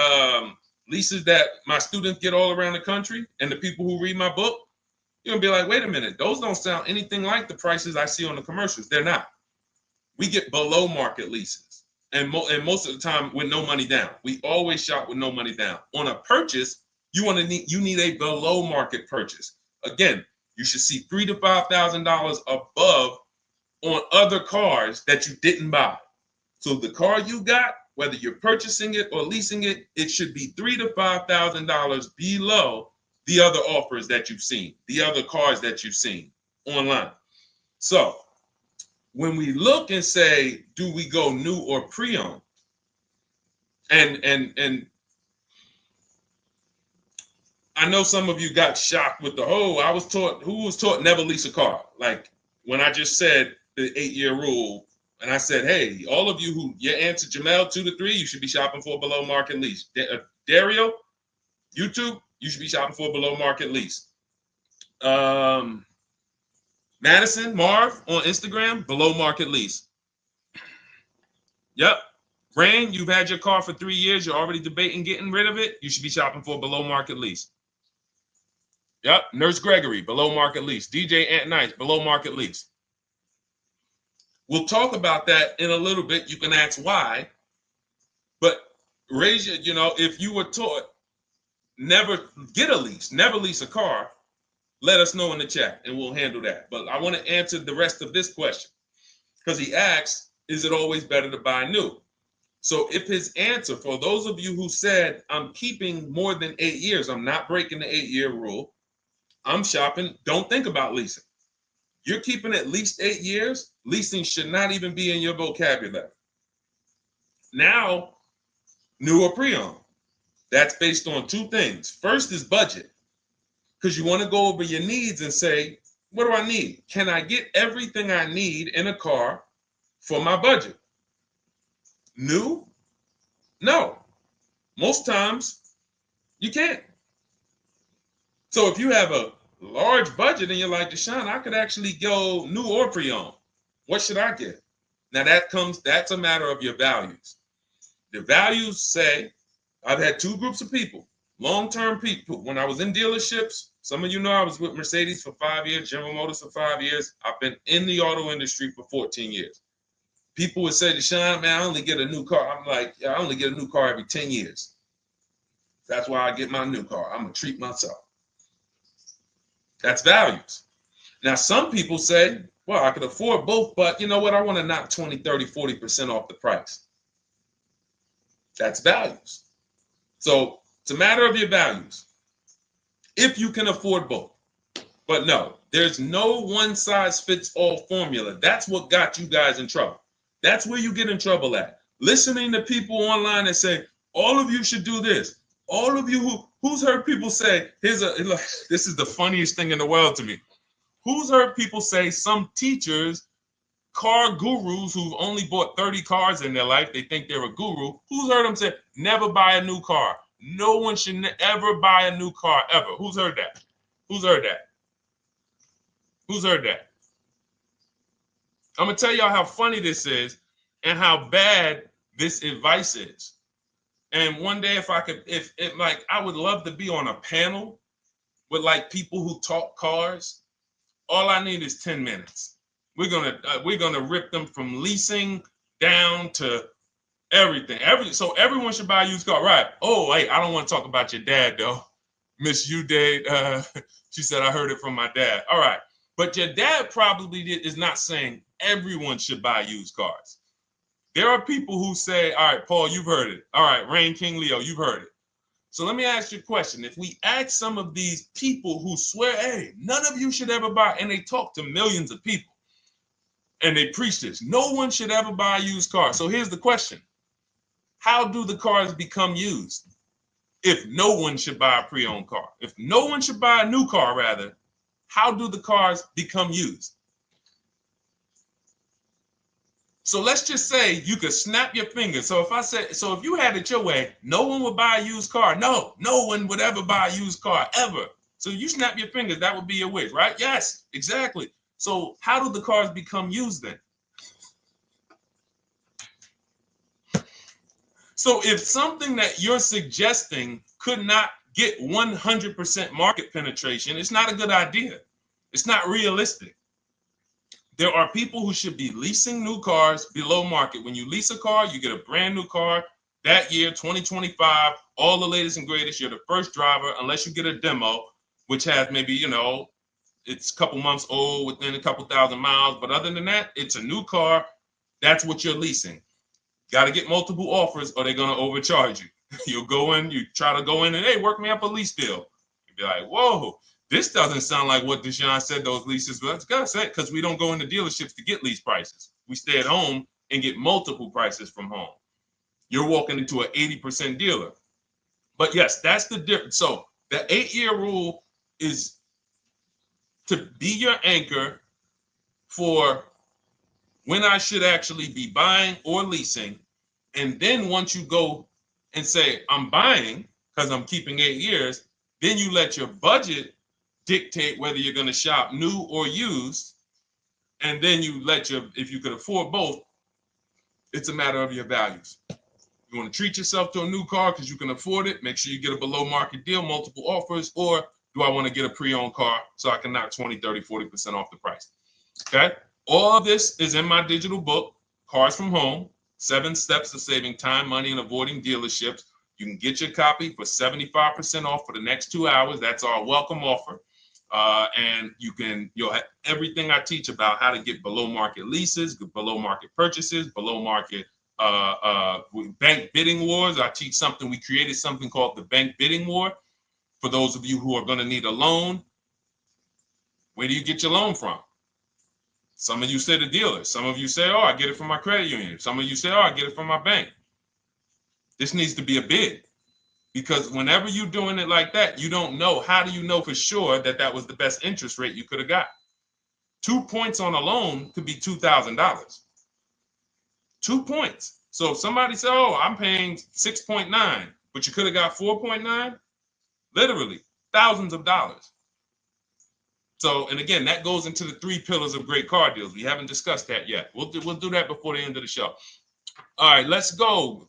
leases that my students get all around the country and the people who read my book, you're going to be like, wait a minute. Those don't sound anything like the prices I see on the commercials. They're not. We get below market leases. And most of the time with no money down. We always shop with no money down. On a purchase, you need a below market purchase. Again, you should see $3,000 to $5,000 above on other cars that you didn't buy. So the car you got, whether you're purchasing it or leasing it, it should be $3,000 to $5,000 below the other offers that you've seen, the other cars that you've seen online. So when we look and say, do we go new or pre-owned? And I know some of you got shocked with the whole, who was taught never lease a car? Like when I just said the 8-year rule, and I said, hey, all of you who, your answer, Jamel, 2 to 3, you should be shopping for a below market lease. Dario, YouTube, you should be shopping for a below market lease. Madison, Marv on Instagram, below market lease. Yep. Rain, you've had your car for 3 years. You're already debating getting rid of it. You should be shopping for a below market lease. Yep. Nurse Gregory, below market lease. DJ Ant Nice, below market lease. We'll talk about that in a little bit. You can ask why. But raise your, if you were taught never get a lease, never lease a car, let us know in the chat and we'll handle that. But I want to answer the rest of this question because he asks, is it always better to buy new? So if his answer, for those of you who said, I'm keeping more than 8 years, I'm not breaking the 8-year rule, I'm shopping, don't think about leasing. You're keeping at least 8 years, leasing should not even be in your vocabulary. Now, new or pre-owned. That's based on 2 things. First is budget, because you want to go over your needs and say, what do I need? Can I get everything I need in a car for my budget? New? No. Most times, you can't. So if you have a large budget and you're like, Deshone, I could actually go new or pre-owned. What should I get? Now that's a matter of your values. The values say, I've had 2 groups of people, long-term people. When I was in dealerships, some of you know I was with Mercedes for 5 years, General Motors for 5 years. I've been in the auto industry for 14 years. People would say, Deshone, man, I only get a new car. I'm like, I only get a new car every 10 years. That's why I get my new car. I'm going to treat myself. That's values. Now, some people say, well, I could afford both, but you know what? I want to knock 20, 30, 40% off the price. That's values. So it's a matter of your values. If you can afford both. But no, there's no one-size-fits-all formula. That's what got you guys in trouble. That's where you get in trouble at. Listening to people online that say, all of you should do this. All of you who's heard people say, this is the funniest thing in the world to me. Who's heard people say, some teachers, car gurus who've only bought 30 cars in their life, they think they're a guru. Who's heard them say, never buy a new car? No one should ever buy a new car, ever. Who's heard that? Who's heard that? Who's heard that? I'm going to tell y'all how funny this is and how bad this advice is. And one day, if I would love to be on a panel with like people who talk cars. All I need is 10 minutes. We're gonna rip them from leasing down to everything. So everyone should buy a used car, right? Oh, wait, I don't want to talk about your dad though. Miss Uday, she said I heard it from my dad. All right, but your dad probably is not saying everyone should buy used cars. There are people who say, all right, Paul, you've heard it. All right, Rain King Leo, you've heard it. So let me ask you a question. If we ask some of these people who swear, hey, none of you should ever buy, and they talk to millions of people, and they preach this, no one should ever buy a used car. So here's the question. how do the cars become used? If no one should buy a pre-owned car, if no one should buy a new car, rather, how do the cars become used? So let's just say you could snap your fingers. So if you had it your way, no one would buy a used car. No one would ever buy a used car, ever. So you snap your fingers, that would be your wish, right? Yes, exactly. So how do the cars become used then? So if something that you're suggesting could not get 100% market penetration, it's not a good idea. It's not realistic. There are people who should be leasing new cars below market. When you lease a car, you get a brand new car that year, 2025, all the latest and greatest. You're the first driver, unless you get a demo, which has maybe, it's a couple months old, within a couple thousand miles. But other than that, it's a new car. That's what you're leasing. Got to get multiple offers or they're going to overcharge you. You'll go in, you try to go in and, hey, work me up a lease deal. You'll be like, whoa, this doesn't sound like what Deshone said those leases were. It's got to say, because we don't go into dealerships to get lease prices. We stay at home and get multiple prices from home. You're walking into an 80% dealer. But yes, that's the difference. So the 8-year rule is to be your anchor for when I should actually be buying or leasing. And then once you go and say, I'm buying because I'm keeping 8 years, then you let your budget dictate whether you're going to shop new or used. And then you if you could afford both, it's a matter of your values. You want to treat yourself to a new car because you can afford it, make sure you get a below market deal, multiple offers, or do I want to get a pre-owned car so I can knock 20, 30, 40% off the price? Okay. All of this is in my digital book, Cars from Home, 7 Steps to Saving Time, Money, and Avoiding Dealerships. You can get your copy for 75% off for the next 2 hours. That's our welcome offer. And you'll have everything I teach about how to get below market leases, below market purchases, below market bank bidding wars. We created something called the bank bidding war. For those of you who are going to need a loan, where do you get your loan from? Some of you say the dealer. Some of you say, oh, I get it from my credit union. Some of you say, oh, I get it from my bank. This needs to be a bid, because whenever you're doing it like that, you don't know. How do you know for sure that that was the best interest rate you could have got? 2 points on a loan could be $2,000. 2 points. So if somebody said, oh, I'm paying 6.9, but you could have got 4.9, literally thousands of dollars. So, and again, that goes into the 3 pillars of great car deals. We haven't discussed that yet. We'll do that before the end of the show. All right, let's go.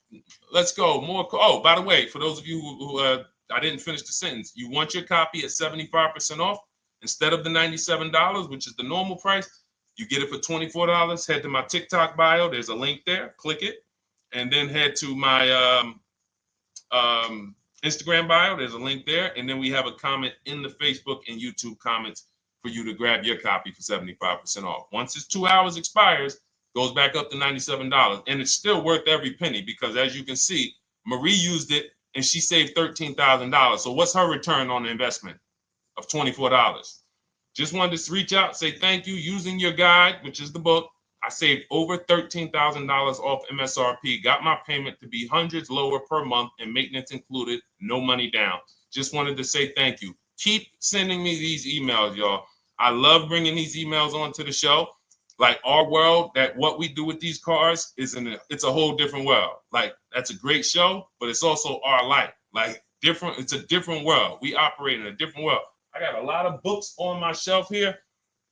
More. Oh, by the way, for those of you who I didn't finish the sentence, you want your copy at 75% off instead of the $97, which is the normal price. You get it for $24. Head to my TikTok bio. There's a link there. Click it, and then head to my Instagram bio. There's a link there, and then we have a comment in the Facebook and YouTube comments for you to grab your copy for 75% off. Once it's 2 hours expires, goes back up to $97, and it's still worth every penny, because as you can see, Marie used it and she saved $13,000. So what's her return on the investment of $24? Just wanted to reach out, say thank you. Using your guide, which is the book, I saved over $13,000 off MSRP, got my payment to be hundreds lower per month and maintenance included, no money down. Just wanted to say thank you. Keep sending me these emails, y'all. I love bringing these emails onto the show. Like our world, that what we do with these cars it's a whole different world. Like, that's a great show, but it's also our life. Like, it's a different world. We operate in a different world. I got a lot of books on my shelf here.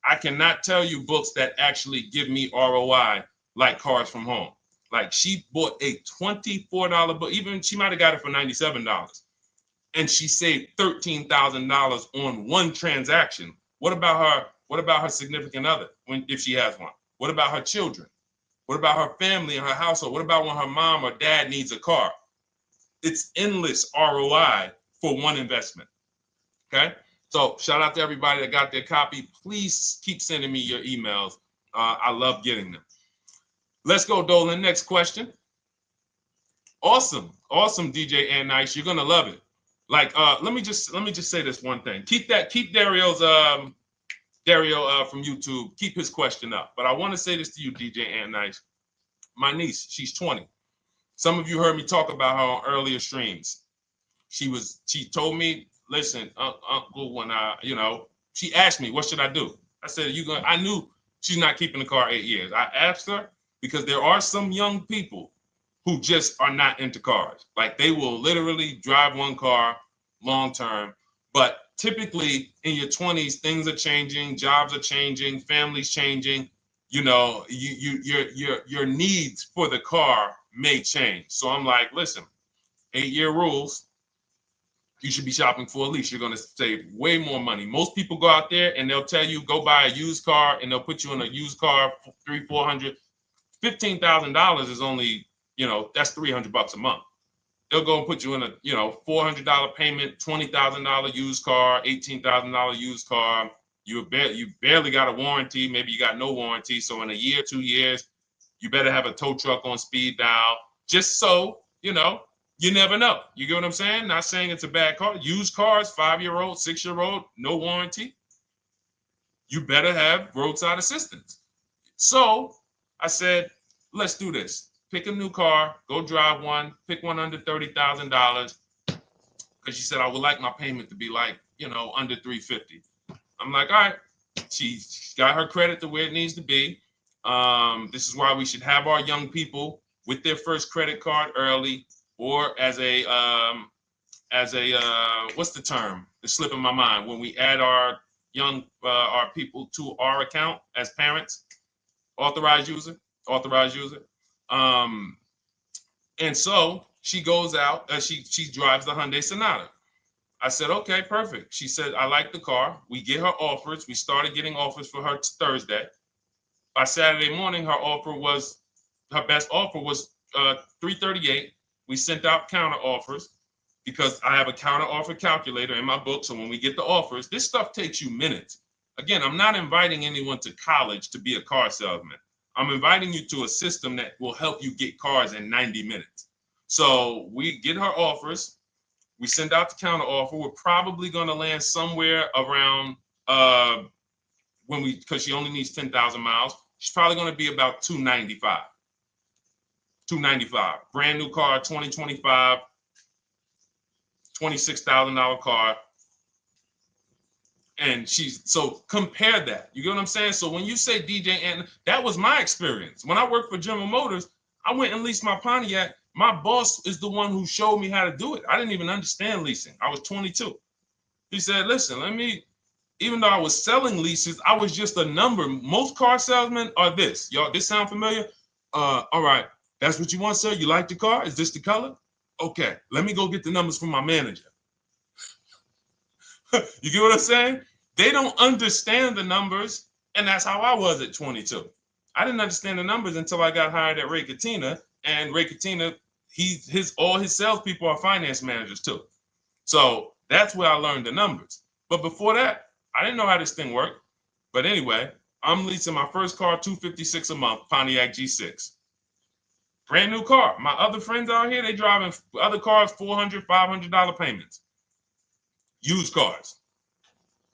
I cannot tell you books that actually give me ROI like Cars from Home. Like, she bought a $24 book. Even she might have got it for $97. And she saved $13,000 on one transaction. What about her? What about her significant other, if she has one? What about her children? What about her family and her household? What about when her mom or dad needs a car? It's endless ROI for one investment. Okay? So shout out to everybody that got their copy. Please keep sending me your emails. I love getting them. Let's go, Dolan. Next question. Awesome, DJ and Nice. You're gonna love it. Like, let me just say this one thing. Keep Dario's Dario from YouTube, keep his question up. But I want to say this to you, DJ and Nice. My niece, she's 20. Some of you heard me talk about her on earlier streams. She told me, listen, Uncle, when she asked me, what should I do? I said, I knew she's not keeping the car 8 years. I asked her because there are some young people who just are not into cars. Like they will literally drive one car long term. But typically in your 20s, things are changing, jobs are changing, families changing. Your needs for the car may change. So I'm like, listen, 8-year rules. You should be shopping for a lease. You're going to save way more money. Most people go out there and they'll tell you go buy a used car, and they'll put you in a used car for $300, $400, $15,000 is only, that's $300 a month. They'll go and put you in a, $400 payment, $20,000 used car, $18,000 used car. You barely got a warranty. Maybe you got no warranty. So in a year, 2 years, you better have a tow truck on speed dial, just so, you never know. You get what I'm saying? Not saying it's a bad car. Used cars, 5-year-old, 6-year-old, no warranty. You better have roadside assistance. So I said, let's do this. Pick a new car, go drive one, pick one under $30,000. Because she said, I would like my payment to be like, under $350. I'm like, all right. She's got her credit to where it needs to be. This is why we should have our young people with their first credit card early, or as a what's the term? It's slipping my mind. When we add our our people to our account as parents, authorized user. And so she goes out, she drives the Hyundai Sonata. I said, okay, perfect. She said, I like the car. We get her offers. We started getting offers for her Thursday. By Saturday morning, her best offer was $338. We sent out counter offers because I have a counter offer calculator in my book. So when we get the offers, this stuff takes you minutes. Again, I'm not inviting anyone to college to be a car salesman. I'm inviting you to a system that will help you get cars in 90 minutes. So we get her offers. We send out the counter offer. We're probably going to land somewhere around because she only needs 10,000 miles. She's probably going to be about $295. Brand new car, 2025, $26,000 car. And so compare that. You get what I'm saying? So when you say DJ, and that was my experience. When I worked for General Motors, I went and leased my Pontiac. My boss is the one who showed me how to do it. I didn't even understand leasing. I was 22. He said, listen, even though I was selling leases, I was just a number. Most car salesmen are this. Y'all, this sound familiar? All right, that's what you want, sir? You like the car? Is this the color? Okay, let me go get the numbers from my manager. You get what I'm saying? They don't understand the numbers, and that's how I was at 22. I didn't understand the numbers until I got hired at Ray Katina, and Ray Katina, all his salespeople are finance managers too. So that's where I learned the numbers. But before that, I didn't know how this thing worked. But anyway, I'm leasing my first car, $256 a month, Pontiac G6. Brand new car. My other friends out here, they driving other cars, $400, $500 payments. Used cars.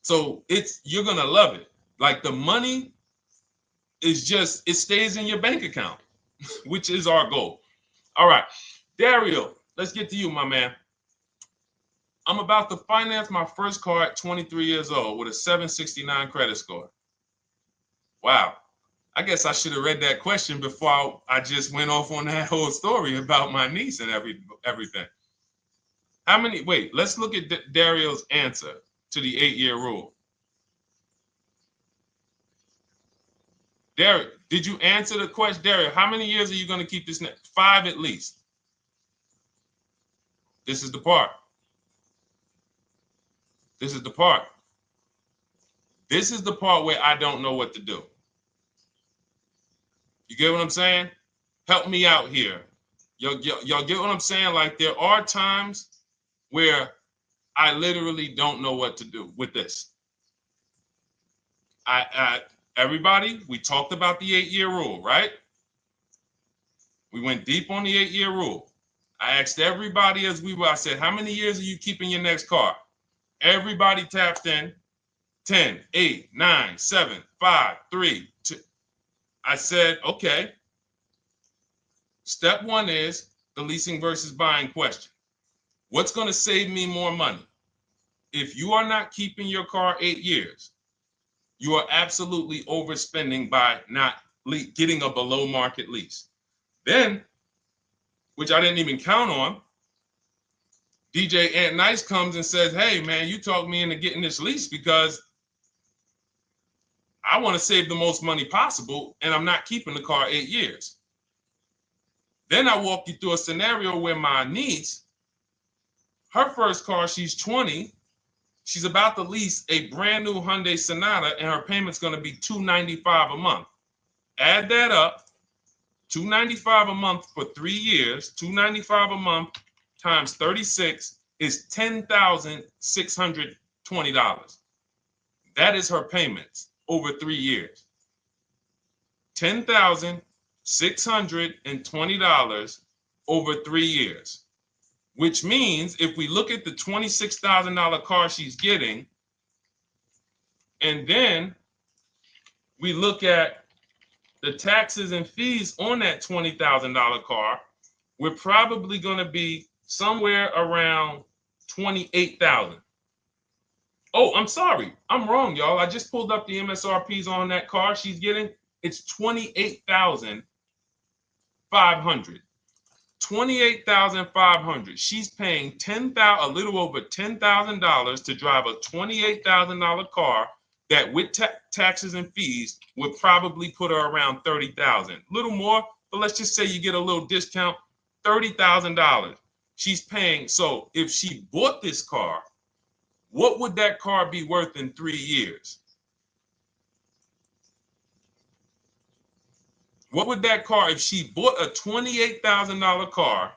So you're gonna love it. Like the money is it stays in your bank account, which is our goal. All right, Dario, let's get to you, my man. I'm about to finance my first car at 23 years old with a 769 credit score. Wow. I guess I should have read that question before I just went off on that whole story about my niece and everything. Let's look at Dario's answer to the 8-year rule. Dario, did you answer the question? Dario, how many years are you going to keep this? 5 at least. This is the part. This is the part. This is the part where I don't know what to do. You get what I'm saying? Help me out here. Y'all get what I'm saying? Like there are times where I literally don't know what to do with this. Everybody, we talked about the 8-year rule, right? We went deep on the 8-year rule. I asked everybody I said, how many years are you keeping your next car? Everybody tapped in. 10, 8, 9, 7, 5, 3, 2. I said, okay. Step 1 is the leasing versus buying question. What's going to save me more money? If you are not keeping your car 8 years, you are absolutely overspending by not getting a below market lease. Then, which I didn't even count on, DJ Ant Nice comes and says, hey, man, you talked me into getting this lease because I want to save the most money possible, and I'm not keeping the car 8 years. Then I walk you through a scenario where my niece, her first car, she's 20, she's about to lease a brand new Hyundai Sonata, and her payment's going to be $295 a month. Add that up, $295 a month for 3 years, $295 a month times 36 is $10,620. That is her payments over 3 years. $10,620 over 3 years, which means if we look at the $26,000 car she's getting, and then we look at the taxes and fees on that $20,000 car, we're probably going to be somewhere around $28,000. Oh, I'm sorry. I'm wrong, y'all. I just pulled up the MSRPs on that car she's getting. It's $28,500. $28,500. She's paying a little over $10,000 to drive a $28,000 car that with taxes and fees would probably put her around $30,000. A little more, but let's just say you get a little discount, $30,000. She's paying. So if she bought this car, what would that car be worth in 3 years? What would that car, if she bought a $28,000 car,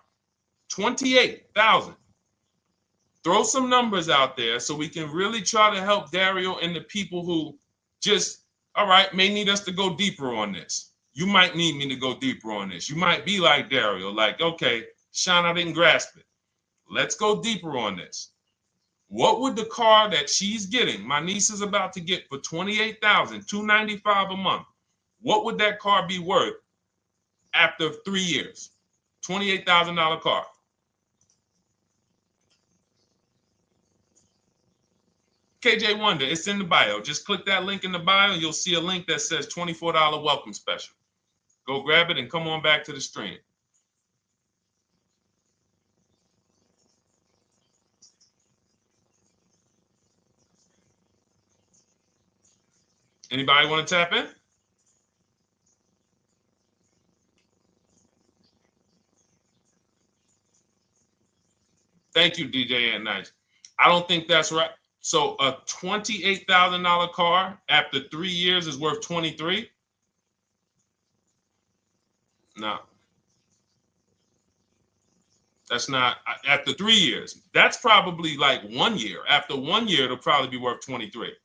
$28,000? Throw some numbers out there so we can really try to help Dario and the people who just, all right, may need us to go deeper on this. You might need me to go deeper on this. You might be like Dario, like, okay, Sean, I didn't grasp it. Let's go deeper on this. What would the car that she's getting, my niece is about to get for $28,000, $295 a month, what would that car be worth after 3 years? $28,000 car. KJ Wonder, it's in the bio. Just click that link in the bio. You'll see a link that says $24 welcome special. Go grab it and come on back to the stream. Anybody want to tap in? Thank you, DJ and Nice. I don't think that's right. So a $28,000 car after 3 years is worth 23? No. That's not after 3 years. That's probably like 1 year. After 1 year, it'll probably be worth 23.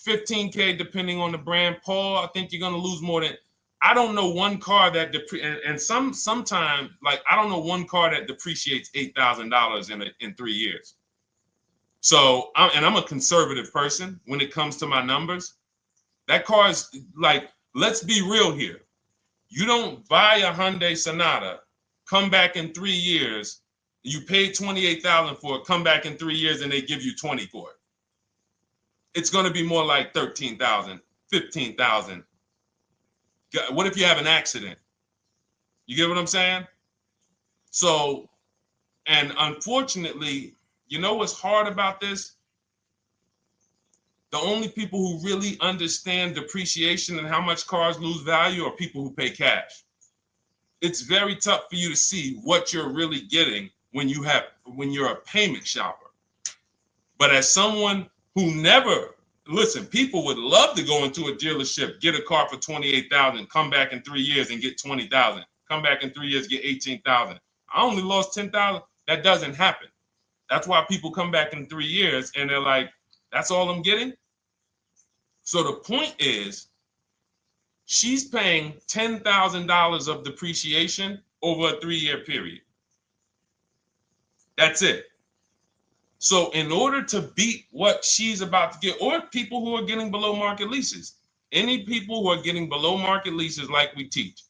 15K depending on the brand. Paul, I think you're gonna lose more than. I don't know one car that sometimes like I don't know one car that depreciates $8,000 in 3 years. So I'm a conservative person when it comes to my numbers. That car is like, let's be real here. You don't buy a Hyundai Sonata, come back in 3 years, you pay $28,000 for it, come back in 3 years and they give you 20 for it. It's going to be more like 13,000, 15,000. What if you have an accident? You get what I'm saying? So, and unfortunately, you know what's hard about this? The only people who really understand depreciation and how much cars lose value are people who pay cash. It's very tough for you to see what you're really getting when you're a payment shopper. But as someone who never, listen, people would love to go into a dealership, get a car for $28,000, come back in 3 years and get $20,000, come back in 3 years, get $18,000. I only lost $10,000. That doesn't happen. That's why people come back in 3 years and they're like, that's all I'm getting. So the point is, she's paying $10,000 of depreciation over a 3-year period. That's it. So in order to beat what she's about to get, or people who are getting below market leases, any people who are getting below market leases like we teach,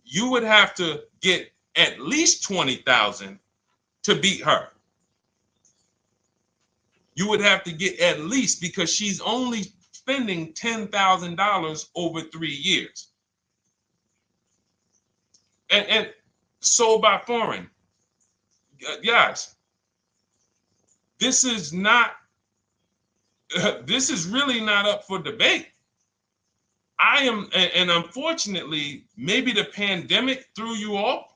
you would have to get at least 20,000 to beat her. You would have to get at least, because she's only spending $10,000 over 3 years. And sold by foreign. Guys, this is not, this is really not up for debate. And unfortunately, maybe the pandemic threw you off,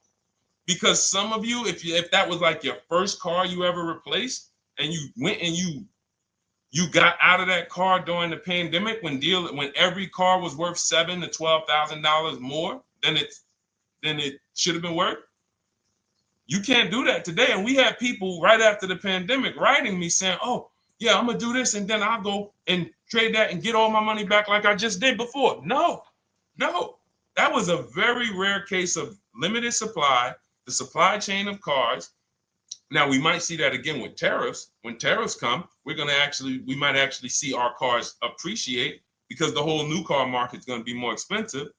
because some of you, if that was like your first car you ever replaced, and you went and you got out of that car during the pandemic when every car was worth $7,000 to $12,000 more than it should have been worth. You can't do that today. And we had people right after the pandemic writing me saying, "Oh, yeah, I'm gonna do this, and then I'll go and trade that and get all my money back like I just did before." No, that was a very rare case of limited supply, the supply chain of cars. Now we might see that again with tariffs. When tariffs come, we might actually see our cars appreciate, because the whole new car market is going to be more expensive.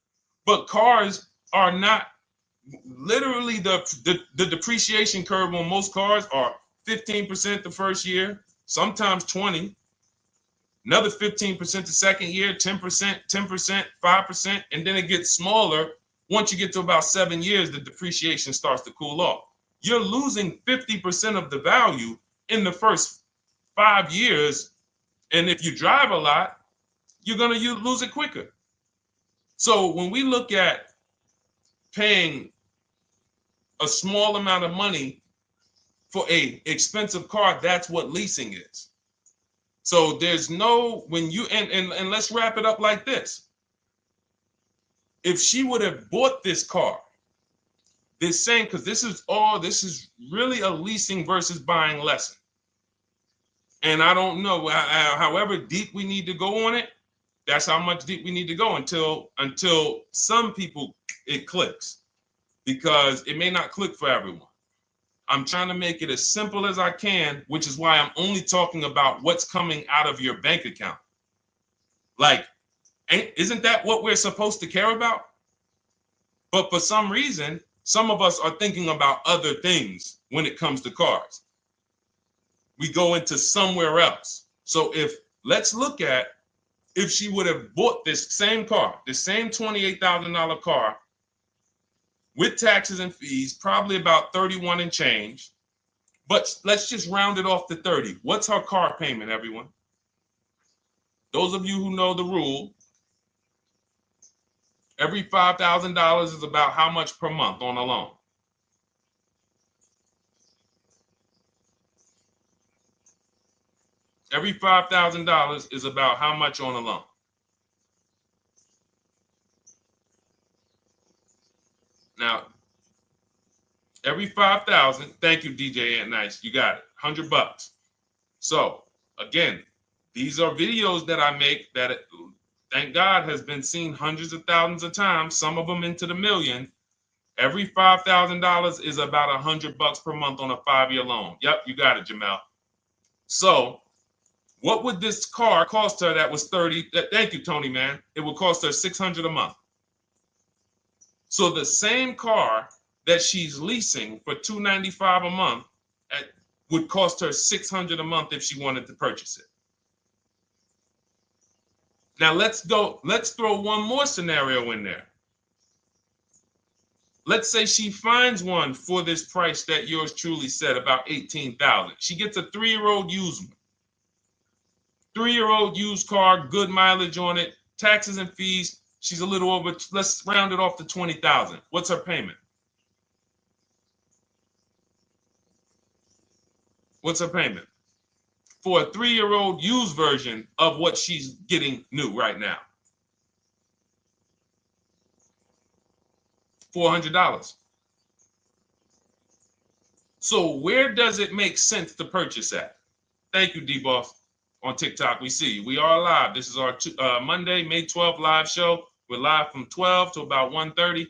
But cars are not, literally the depreciation curve on most cars are 15% the first year, sometimes 20, another 15% the second year, 10%, 10%, 5%, and then it gets smaller. Once you get to about 7 years, the depreciation starts to cool off. You're losing 50% of the value in the first 5 years. And if you drive a lot, you're going to lose it quicker. So when we look at paying a small amount of money for a expensive car, that's what leasing is. So there's no, when you, and let's wrap it up like this. If she would have bought this car, this same, because this is really a leasing versus buying lesson. And I don't know, however deep we need to go on it, that's how much deep we need to go until some people it clicks, because it may not click for everyone. I'm trying to make it as simple as I can, which is why I'm only talking about what's coming out of your bank account. Like, isn't that what we're supposed to care about? But for some reason, some of us are thinking about other things when it comes to cars. We go into somewhere else. So let's look at if she would have bought this same car, the same $28,000 car with taxes and fees, probably about 31 and change. But let's just round it off to 30. What's her car payment, everyone? Those of you who know the rule, every $5,000 is about how much per month on a loan? Every $5,000 is about how much on a loan? Now, every 5,000, thank you, DJ Ant Nice, you got it, $100. So again, these are videos that I make that, thank God, has been seen hundreds of thousands of times, some of them into the million. Every $5,000 is about $100 per month on a 5-year loan. Yep, you got it, Jamel. So what would this car cost her that was 30? Thank you, Tony, man. It would cost her $600 a month. So the same car that she's leasing for $295 a month would cost her $600 a month if she wanted to purchase it. Now let's throw one more scenario in there. Let's say she finds one for this price that yours truly said, about $18,000. She gets a 3-year-old used one. 3-year-old used car, good mileage on it, taxes and fees. She's a little over, let's round it off to $20,000. What's her payment? What's her payment? For a 3-year-old used version of what she's getting new right now. $400. So where does it make sense to purchase at? Thank you, D-Boss. On TikTok, we see you. We are live. This is our Monday, May 12th live show. We're live from 12 to about 1:30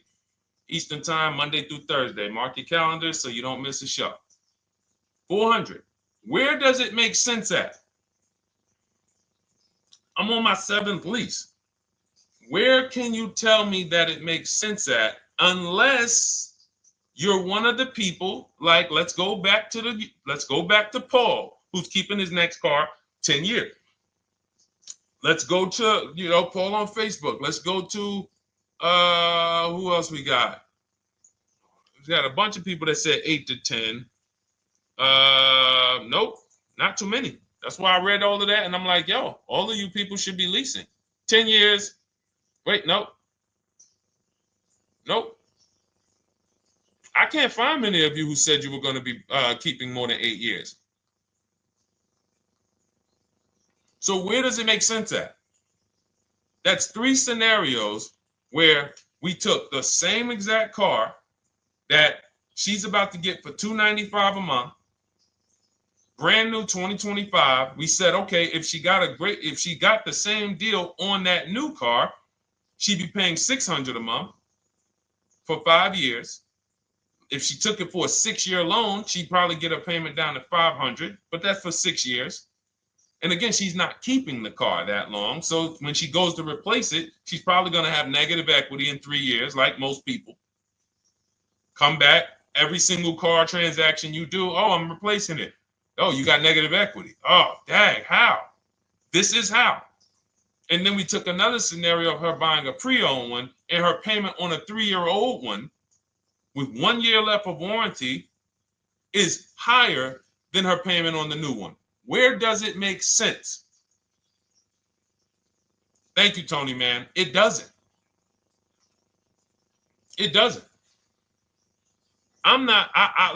Eastern time, Monday through Thursday. Mark your calendar so you don't miss a show. 400. Where does it make sense at? I'm on my 7th lease. Where can you tell me that it makes sense at, unless you're one of the people, like, let's go back to Paul, who's keeping his next car 10 years. Let's go to, Paul on Facebook. Let's go to, who else we got? We got a bunch of people that said 8 to 10. Nope, not too many. That's why I read all of that, and I'm like, yo, all of you people should be leasing. 10 years. Wait, nope. I can't find many of you who said you were going to be keeping more than 8 years. So where does it make sense at? That's 3 scenarios where we took the same exact car that she's about to get for $295 a month, brand new 2025. We said, okay, if she got the same deal on that new car, she'd be paying $600 a month for 5 years. If she took it for a 6-year loan, she'd probably get a payment down to $500, but that's for 6 years. And again, she's not keeping the car that long. So when she goes to replace it, she's probably going to have negative equity in 3 years, like most people. Come back, every single car transaction you do, oh, I'm replacing it. Oh, you got negative equity. Oh, dang, how? This is how. And then we took another scenario of her buying a pre-owned one, and her payment on a 3-year-old one with 1 year left of warranty is higher than her payment on the new one. Where does it make sense? Thank you, Tony, man. It doesn't. It doesn't.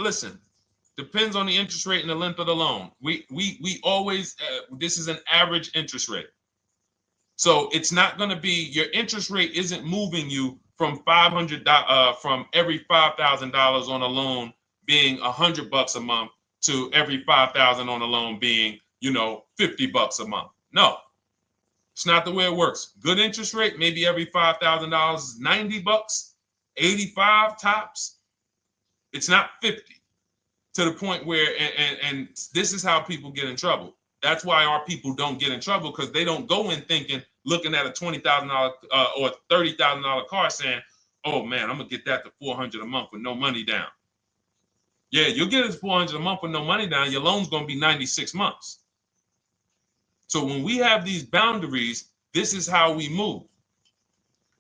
Listen, depends on the interest rate and the length of the loan. We always, this is an average interest rate. So it's not going to be, your interest rate isn't moving you from from every $5,000 on a loan being $100 a month to every $5,000 on a loan being, $50 a month. No, it's not the way it works. Good interest rate, maybe every $5,000 is $90, 85 tops. It's not 50, to the point where, and this is how people get in trouble. That's why our people don't get in trouble, because they don't go in looking at a $20,000 or $30,000 car saying, oh man, I'm gonna get that to $400 a month with no money down. Yeah, you'll get it $400 a month with no money down. Your loan's gonna be 96 months. So when we have these boundaries, this is how we move.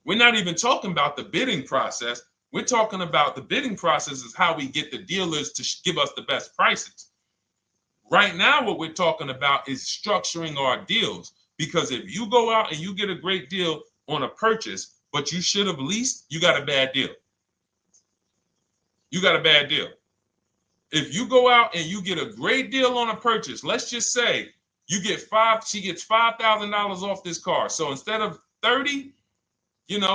We're not even talking about the bidding process. We're talking about the bidding process is how we get the dealers to give us the best prices. Right now, what we're talking about is structuring our deals, because if you go out and you get a great deal on a purchase, but you should have leased, you got a bad deal. You got a bad deal. If you go out and you get a great deal on a purchase, let's just say she gets $5,000 off this car. So instead of 30,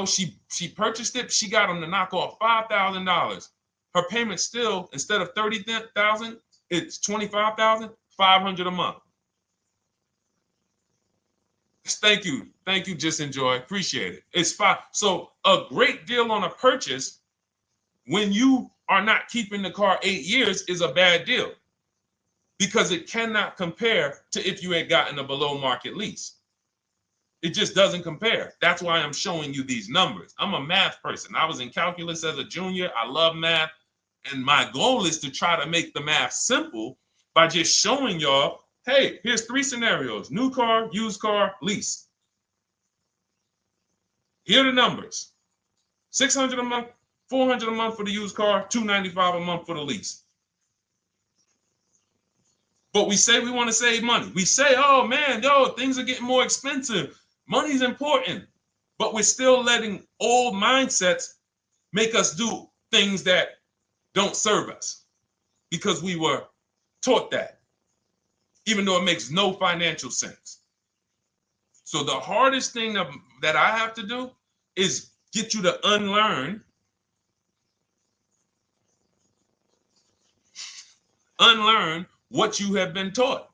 she purchased it, she got them to knock off $5,000. Her payment still, instead of $30,000, it's $25,500 a month. Thank you, Just Enjoy, appreciate it. It's fine. So a great deal on a purchase, when you are not keeping the car 8 years, is a bad deal, because it cannot compare to if you had gotten a below market lease. It just doesn't compare. That's why I'm showing you these numbers. I'm a math person. I was in calculus as a junior. I love math. And my goal is to try to make the math simple by just showing y'all, hey, here's 3 scenarios: new car, used car, lease. Here are the numbers: $600 a month, $400 a month for the used car, $295 a month for the lease. But we say we want to save money. We say, oh man, things are getting more expensive. Money's important. But we're still letting old mindsets make us do things that don't serve us, because we were taught that, even though it makes no financial sense. So the hardest thing that I have to do is get you to unlearn what you have been taught.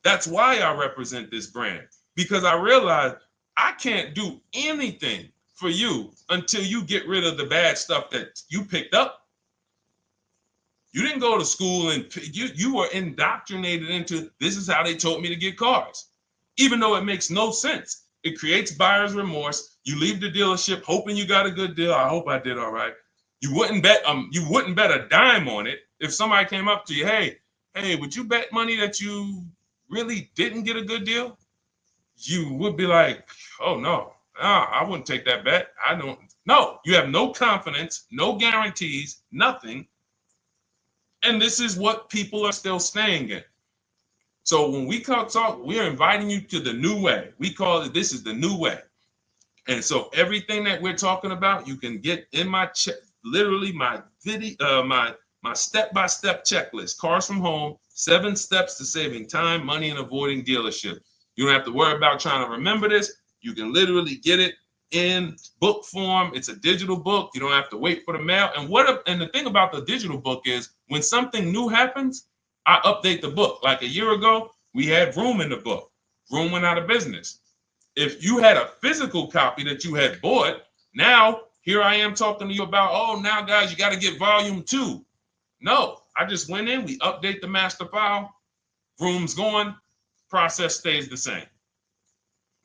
That's why I represent this brand, because I realize I can't do anything for you until you get rid of the bad stuff that you picked up. You didn't go to school and you were indoctrinated into, this is how they taught me to get cars, even though it makes no sense. It creates buyer's remorse. You leave the dealership hoping you got a good deal. I hope I did all right. You wouldn't bet a dime on it. If somebody came up to you, hey, would you bet money that you really didn't get a good deal? You would be like, oh no, I wouldn't take that bet. I don't. No, you have no confidence, no guarantees, nothing. And this is what people are still staying in. So when we talk, we're inviting you to the new way. We call it, this is the new way. And so everything that we're talking about, you can get in my literally my video, my step-by-step checklist. Cars from Home, 7 steps to saving time, money, and avoiding dealership. You don't have to worry about trying to remember this. You can literally get it in book form. It's a digital book. You don't have to wait for the mail. And the thing about the digital book is when something new happens, I update the book. Like a year ago, we had Vroom in the book. Vroom went out of business. If you had a physical copy that you had bought, now here I am talking to you about, oh, now guys, you got to get volume 2. No, I just went in, we update the master file, Vroom's going, process stays the same.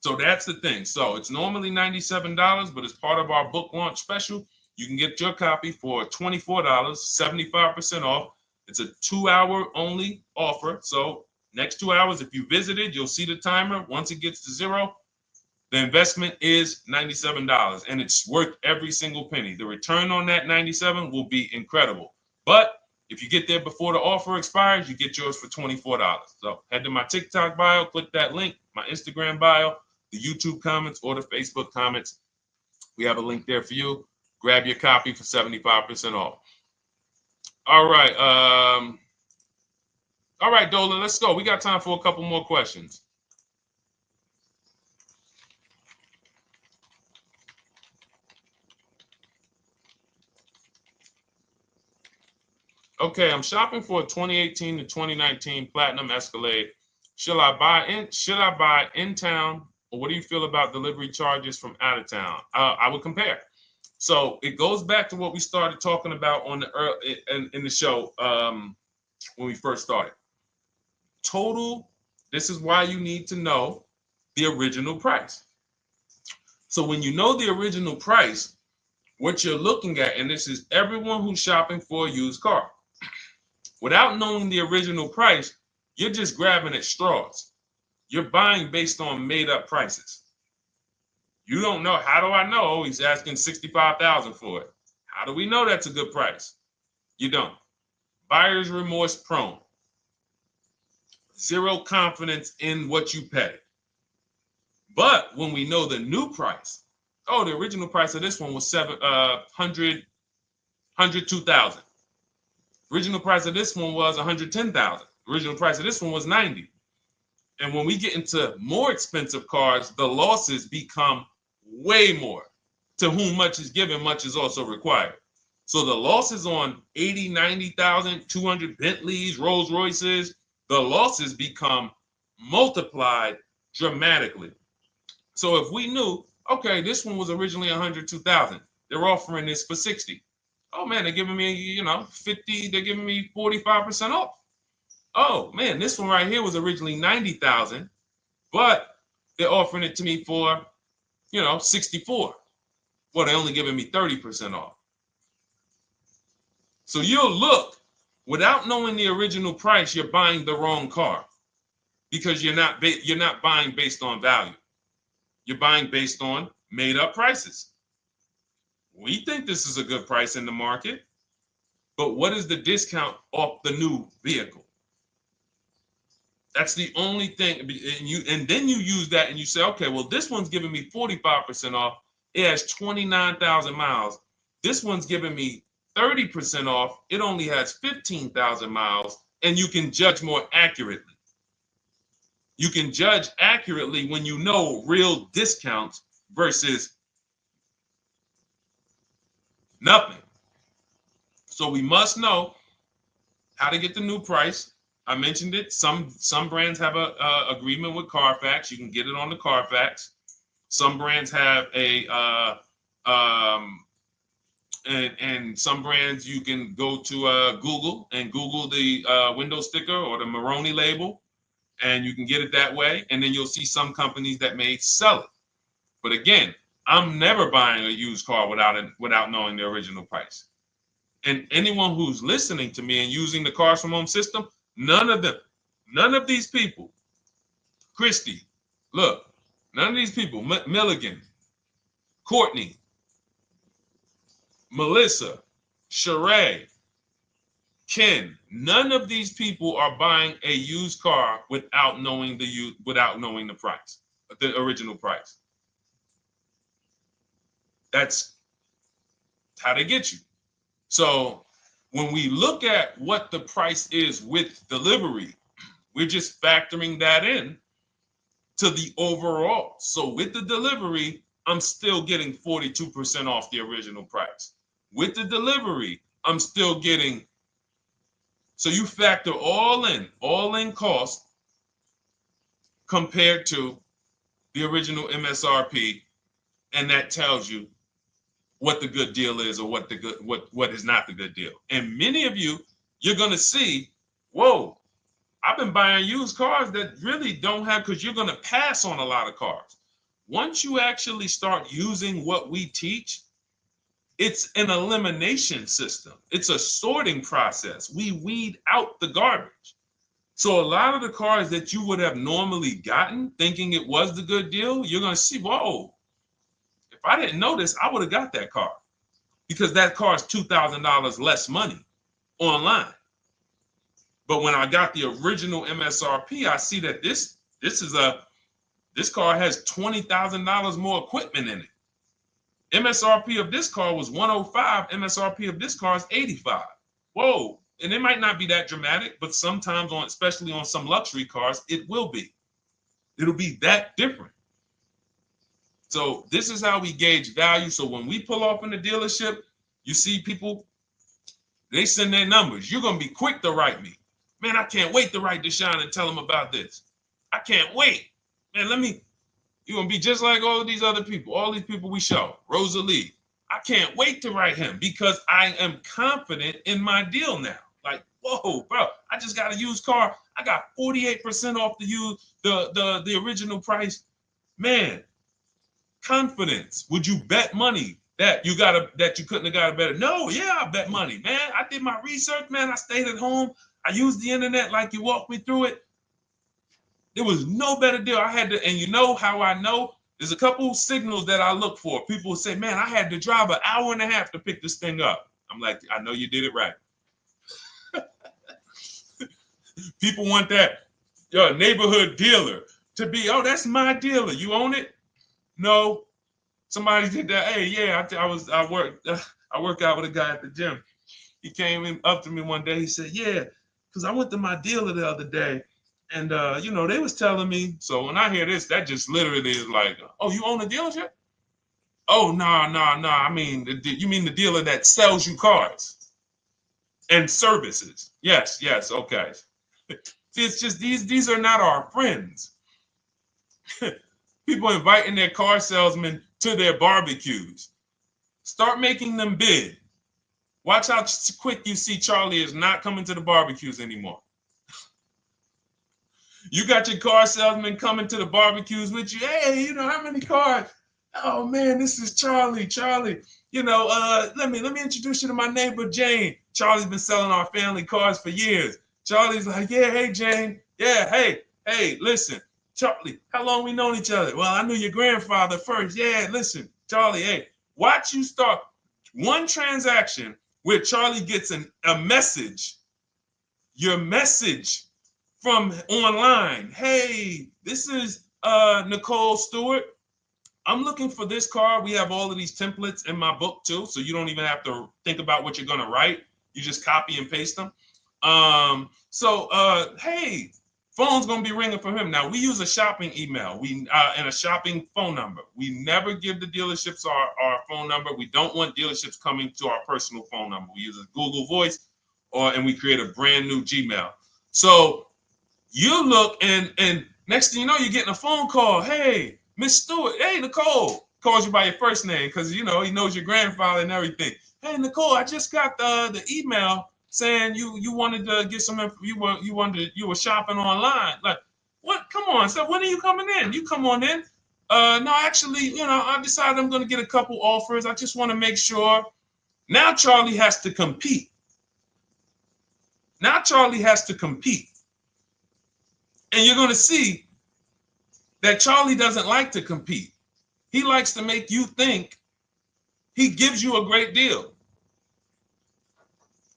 So that's the thing. So it's normally $97, but as part of our book launch special, you can get your copy for $24, 75% off. It's a 2-hour only offer. So next 2 hours, if you visited, you'll see the timer. Once it gets to 0, the investment is $97, and it's worth every single penny. The return on that $97 will be incredible. But if you get there before the offer expires, you get yours for $24. So head to my TikTok bio, click that link, my Instagram bio, the YouTube comments, or the Facebook comments. We have a link there for you. Grab your copy for 75% off. All right. All right, Dolan, let's go. We got time for a couple more questions. Okay, I'm shopping for a 2018 to 2019 Platinum Escalade. Should I buy in town, or what do you feel about delivery charges from out of town? I would compare. So it goes back to what we started talking about on the in the show when we first started. Total. This is why you need to know the original price. So when you know the original price, what you're looking at, and this is everyone who's shopping for a used car. Without knowing the original price, you're just grabbing at straws. You're buying based on made up prices. You don't know. How do I know? Oh, he's asking $65,000 for it. How do we know that's a good price? You don't. Buyer's remorse prone. Zero confidence in what you pay. But when we know the new price, oh, the original price of this one was $102,000. Original price of this one was $110,000. Original price of this one was $90,000. And when we get into more expensive cars, the losses become way more. To whom much is given, much is also required. So the losses on 80, 90,000, 200 Bentleys, Rolls Royces, the losses become multiplied dramatically. So if we knew, okay, this one was originally $102,000, they're offering this for $60,000. Oh man, they're giving me, 50, they're giving me 45% off. Oh man, this one right here was originally $90,000, but they're offering it to me for, $64,000. Well, they're only giving me 30% off. So you'll look, without knowing the original price, you're buying the wrong car because you're not buying based on value. You're buying based on made up prices. We think this is a good price in the market, but what is the discount off the new vehicle? That's the only thing. And then you use that and you say, okay, well, this one's giving me 45% off. It has 29,000 miles. This one's giving me 30% off. It only has 15,000 miles, and you can judge more accurately. You can judge accurately when you know real discounts versus nothing. So we must know how to get the new price. I mentioned it. Some brands have a agreement with Carfax. You can get it on the Carfax. Some brands have and some brands you can go to Google and Google the window sticker or the Maroney label, and you can get it that way. And then you'll see some companies that may sell it. But again, I'm never buying a used car without knowing the original price. And anyone who's listening to me and using the Cars from Home system, none of these people, Christy, look, none of these people, Milligan, Courtney, Melissa, Sheree, Ken, none of these people are buying a used car without knowing the price, the original price. That's how they get you. So when we look at what the price is with delivery, we're just factoring that in to the overall. So with the delivery, I'm still getting 42% off the original price. With the delivery, I'm still getting, so you factor all in cost compared to the original MSRP, and that tells you what the good deal is or what is not the good deal. And many of you, you're gonna see, whoa, I've been buying used cars that really don't have, because you're gonna pass on a lot of cars. Once you actually start using what we teach, it's an elimination system. It's a sorting process. We weed out the garbage. So a lot of the cars that you would have normally gotten thinking it was the good deal, you're gonna see, whoa, if I didn't know this, I would have got that car, because that car is $2,000 less money online. But when I got the original MSRP, I see that this car has $20,000 more equipment in it. MSRP of this car was 105. MSRP of this car is 85. Whoa. And it might not be that dramatic, but sometimes especially on some luxury cars, it will be. It'll be that different. So this is how we gauge value. So when we pull off in the dealership, you see people, they send their numbers. You're going to be quick to write me. Man, I can't wait to write Deshone and tell him about this. I can't wait. Man, you're going to be just like all these other people, all these people we show. Rosalie, I can't wait to write him because I am confident in my deal now. Like, whoa, bro, I just got a used car. I got 48% off the original price. Man, confidence. Would you bet money that you couldn't have got a better? No, yeah, I bet money, man. I did my research, man. I stayed at home. I used the internet like you walked me through it. There was no better deal. I had to, and you know how I know? There's a couple signals that I look for. People will say, man, I had to drive an hour and a half to pick this thing up. I'm like, I know you did it right. People want that neighborhood dealer to be, oh, that's my dealer. You own it? No. Somebody did that. Hey, yeah, I work out with a guy at the gym. He came up to me one day. He said, yeah, because I went to my dealer the other day. And, they was telling me. So when I hear this, that just literally is like, oh, you own a dealership? Oh, no. I mean, you mean the dealer that sells you cars and services? Yes. Okay. See, it's just these are not our friends. People inviting their car salesmen to their barbecues. Start making them bid. Watch how quick you see Charlie is not coming to the barbecues anymore. You got your car salesman coming to the barbecues with you. Hey, how many cars? Oh man, this is Charlie. Charlie, let me introduce you to my neighbor Jane. Charlie's been selling our family cars for years. Charlie's like, yeah, hey Jane. Yeah, hey, listen, Charlie, how long we known each other? Well, I knew your grandfather first. Yeah, listen, Charlie, hey, watch you start one transaction where Charlie gets a message, your message from online. Hey, this is Nicole Stewart. I'm looking for this car. We have all of these templates in my book too, so you don't even have to think about what you're gonna write. You just copy and paste them. Hey, phone's gonna be ringing for him. Now we use a shopping email, and a shopping phone number. We never give the dealerships our phone number. We don't want dealerships coming to our personal phone number. We use a Google Voice, and we create a brand new Gmail. So you look, and next thing you know, you're getting a phone call. Hey, Miss Stewart. Hey, Nicole. Calls you by your first name because he knows your grandfather and everything. Hey, Nicole, I just got the email saying you wanted to get some info. You were shopping online. Like, what? Come on. So when are you coming in? You come on in. No, actually, I decided I'm going to get a couple offers. I just want to make sure. Now Charlie has to compete. Now Charlie has to compete. And you're going to see that Charlie doesn't like to compete. He likes to make you think he gives you a great deal.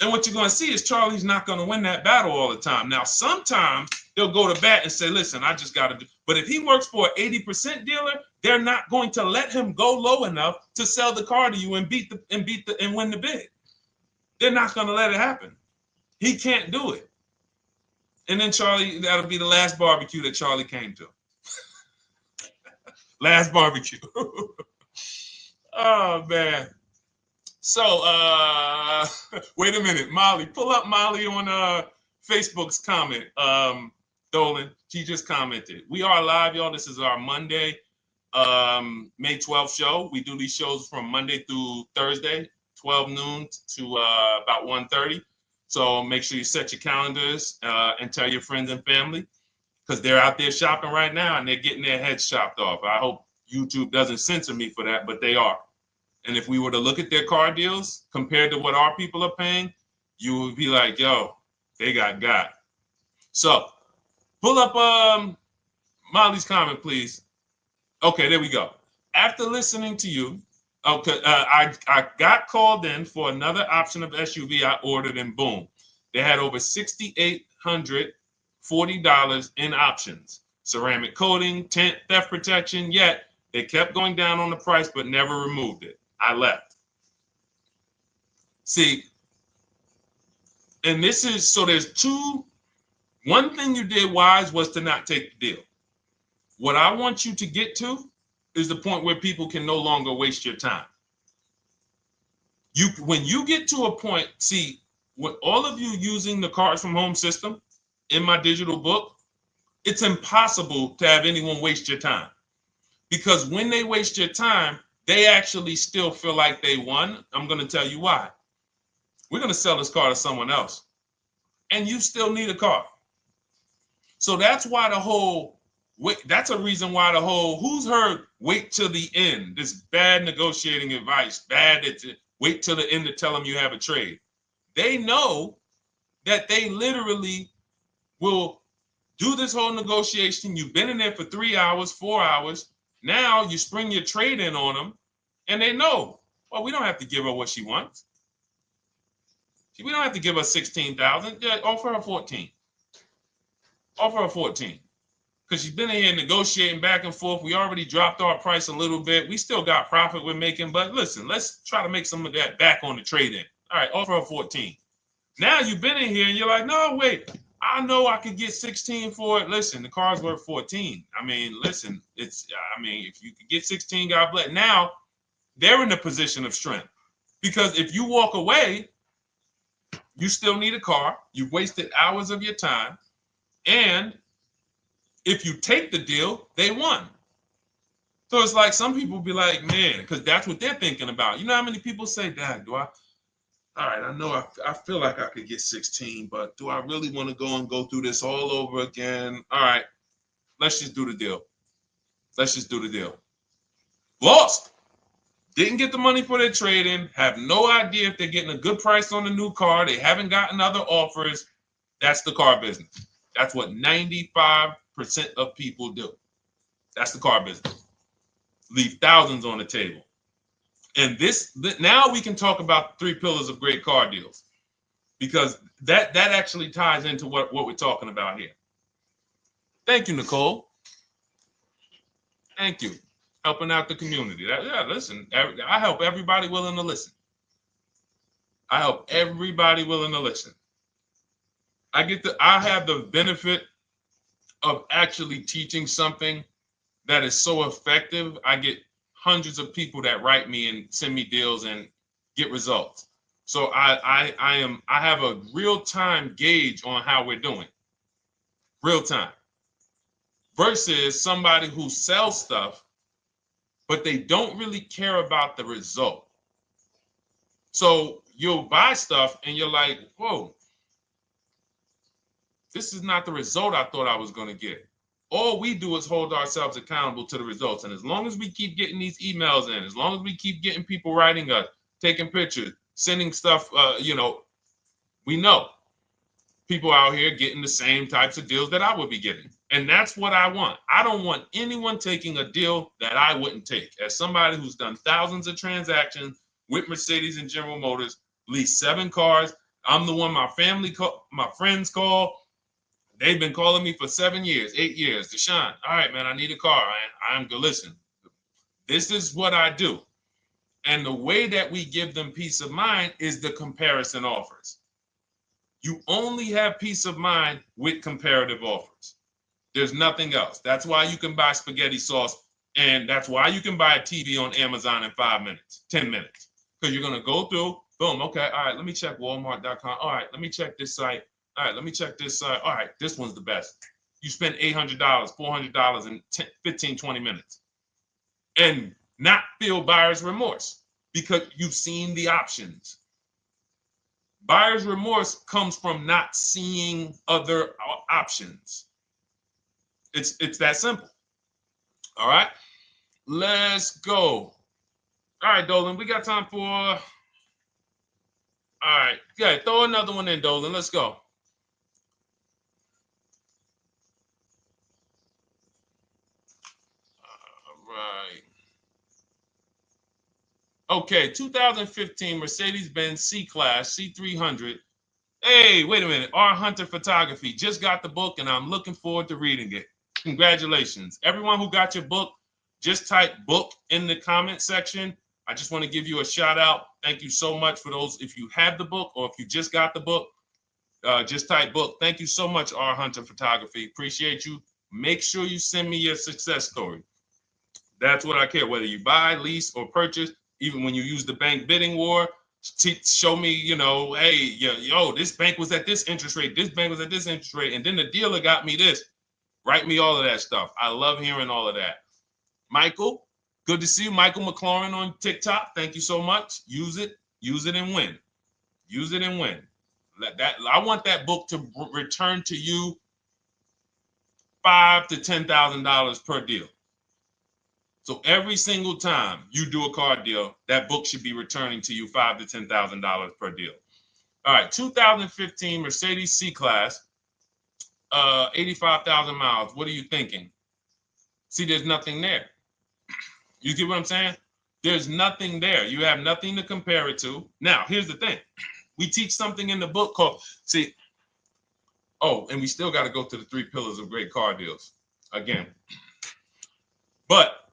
And what you're going to see is Charlie's not going to win that battle all the time. Now, sometimes they'll go to bat and say, listen, I just got to do. But if he works for an 80% dealer, they're not going to let him go low enough to sell the car to you and win the bid. They're not going to let it happen. He can't do it. And then Charlie, that'll be the last barbecue that Charlie came to. Last barbecue. Oh, man. So, wait a minute, Molly. Pull up Molly on Facebook's comment. Dolan, she just commented. We are live, y'all. This is our Monday, May 12th show. We do these shows from Monday through Thursday, 12 noon to about 1:30. So make sure you set your calendars and tell your friends and family, because they're out there shopping right now and they're getting their heads chopped off. I hope YouTube doesn't censor me for that, but they are. And if we were to look at their car deals compared to what our people are paying, you would be like, yo, they got. So pull up Molly's comment, please. Okay, there we go. After listening to you, okay, I got called in for another option of SUV I ordered, and boom, they had over $6,840 in options. Ceramic coating, tint, theft protection, yet they kept going down on the price but never removed it. I left. See, and this is, so there's one thing you did wise was to not take the deal. What I want you to get to is the point where people can no longer waste your time. When you get to a point, see, with all of you using the Cars from Home system in my digital book, it's impossible to have anyone waste your time. Because when they waste your time, they actually still feel like they won. I'm going to tell you why. We're going to sell this car to someone else, and you still need a car. So that's why that's a reason why who's heard wait till the end, this bad negotiating advice, wait till the end to tell them you have a trade. They know that they literally will do this whole negotiation. You've been in there for 3 hours, 4 hours. Now you spring your trade in on them, and they know, well, we don't have to give her what she wants. We don't have to give her 16,000. Yeah, offer her 14. Offer her 14. Because she's been in here negotiating back and forth. We already dropped our price a little bit. We still got profit we're making, but listen, let's try to make some of that back on the trade-in. All right, offer her 14. Now you've been in here and you're like, no, wait, I know I could get 16 for it. Listen, the car's worth 14. I mean, listen, if you could get 16, God bless. Now they're in a position of strength, because if you walk away, you still need a car. You've wasted hours of your time. And if you take the deal, they won. So it's like some people be like, man, because that's what they're thinking about. You know how many people say, Dad, all right, I know I feel like I could get 16, but do I really want to go through this all over again? All right, let's just do the deal. Lost. Didn't get the money for their trade-in, have no idea if they're getting a good price on the new car. They haven't gotten other offers. That's the car business. That's what 95% of people do. That's the car business. Leave thousands on the table. And now we can talk about the 3 pillars of great car deals, because that actually ties into what we're talking about here. Thank you, Nicole. Thank you. Helping out the community. Listen, I help everybody willing to listen. I have the benefit of actually teaching something that is so effective. I get hundreds of people that write me and send me deals and get results. So I have a real-time gauge on how we're doing. Real time. Versus somebody who sells stuff, but they don't really care about the result. So you'll buy stuff and you're like, whoa, this is not the result I thought I was going to get. All we do is hold ourselves accountable to the results. And as long as we keep getting these emails in, as long as we keep getting people writing us, taking pictures, sending stuff, we know people out here getting the same types of deals that I would be getting. And that's what I want. I don't want anyone taking a deal that I wouldn't take. As somebody who's done thousands of transactions with Mercedes and General Motors, leased 7 cars. I'm the one my friends call. They've been calling me for 7 years, 8 years. Deshone, all right, man, I need a car. I'm good. Listen, this is what I do. And the way that we give them peace of mind is the comparison offers. You only have peace of mind with comparative offers. There's nothing else. That's why you can buy spaghetti sauce, and that's why you can buy a TV on Amazon in 5 minutes, 10 minutes. Because you're going to go through, boom, okay, all right, let me check Walmart.com. All right, let me check this site. All right, let me check this site. All right, this one's the best. You spend $800, $400 in 15, 20 minutes. And not feel buyer's remorse because you've seen the options. Buyer's remorse comes from not seeing other options. It's that simple. All right, let's go. All right, Dolan, we got time for. All right, yeah, throw another one in, Dolan. Let's go. All right. Okay, 2015 Mercedes-Benz C-Class C300. Hey, wait a minute. R. Hunter Photography just got the book, and I'm looking forward to reading it. Congratulations. Everyone who got your book, just type book in the comment section. I just want to give you a shout out. Thank you so much for those. If you have the book or if you just got the book, just type book. Thank you so much, R. Hunter Photography. Appreciate you. Make sure you send me your success story. That's what I care, whether you buy, lease, or purchase. Even when you use the bank bidding war, show me, hey, this bank was at this interest rate, this bank was at this interest rate, and then the dealer got me this. Write me all of that stuff. I love hearing all of that. Michael, good to see you. Michael McLaurin on TikTok. Thank you so much. Use it and win. Use it and win. I want that book to return to you $5,000 to $10,000 per deal. So every single time you do a car deal, that book should be returning to you $5,000 to $10,000 per deal. All right, 2015 Mercedes C-Class, 85,000 miles. What are you thinking? See, there's nothing there. You get what I'm saying? There's nothing there. You have nothing to compare it to. Now, here's the thing. We teach something in the book called, and we still got to go to the 3 pillars of great car deals again. But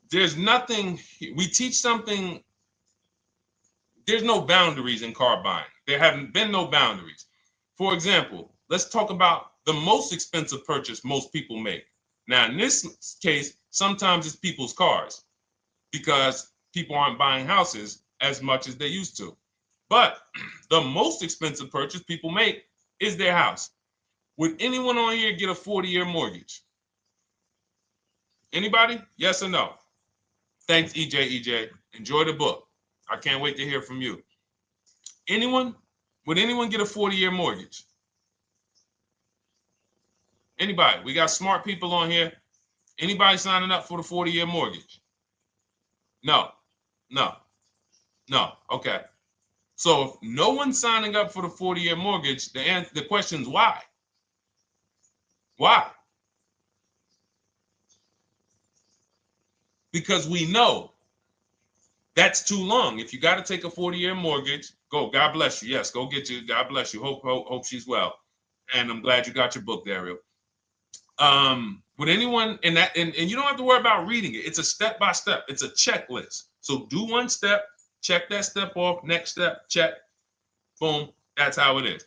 there's nothing, we teach something, there's no boundaries in car buying. There haven't been no boundaries. For example, let's talk about the most expensive purchase most people make. Now, in this case, sometimes it's people's cars because people aren't buying houses as much as they used to. But the most expensive purchase people make is their house. Would anyone on here get a 40-year mortgage? Anybody? Yes or no? Thanks, EJ. Enjoy the book. I can't wait to hear from you. Anyone? Would anyone get a 40-year mortgage? Anybody? We got smart people on here. Anybody signing up for the 40-year mortgage? No. Okay. So if no one's signing up for the 40-year mortgage, the question is why? Why? Because we know that's too long. If you got to take a 40-year mortgage, go. God bless you. Yes, go get you. God bless you. Hope she's well. And I'm glad you got your book, Ariel. Would anyone and you don't have to worry about reading it. It's a step by step. It's a checklist. So do one step, check that step off. Next step, check. Boom. That's how it is.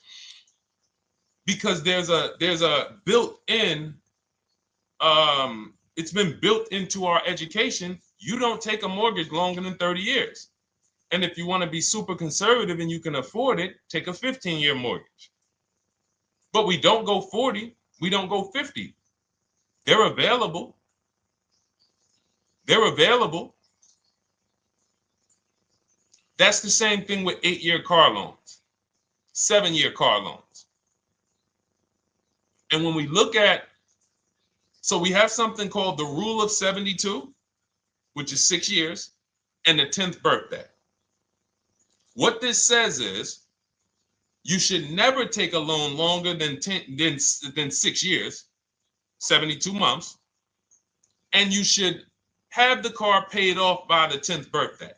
Because there's a built-in. It's been built into our education. You don't take a mortgage longer than 30 years. And if you want to be super conservative and you can afford it, take a 15-year mortgage. But we don't go 40. We don't go 50. They're available. That's the same thing with 8-year car loans, 7-year car loans. And when we look at, so we have something called the rule of 72, which is 6 years. and the 10th birthday. What this says is you should never take a loan longer than 6 years, 72 months, and you should have the car paid off by the 10th birthday.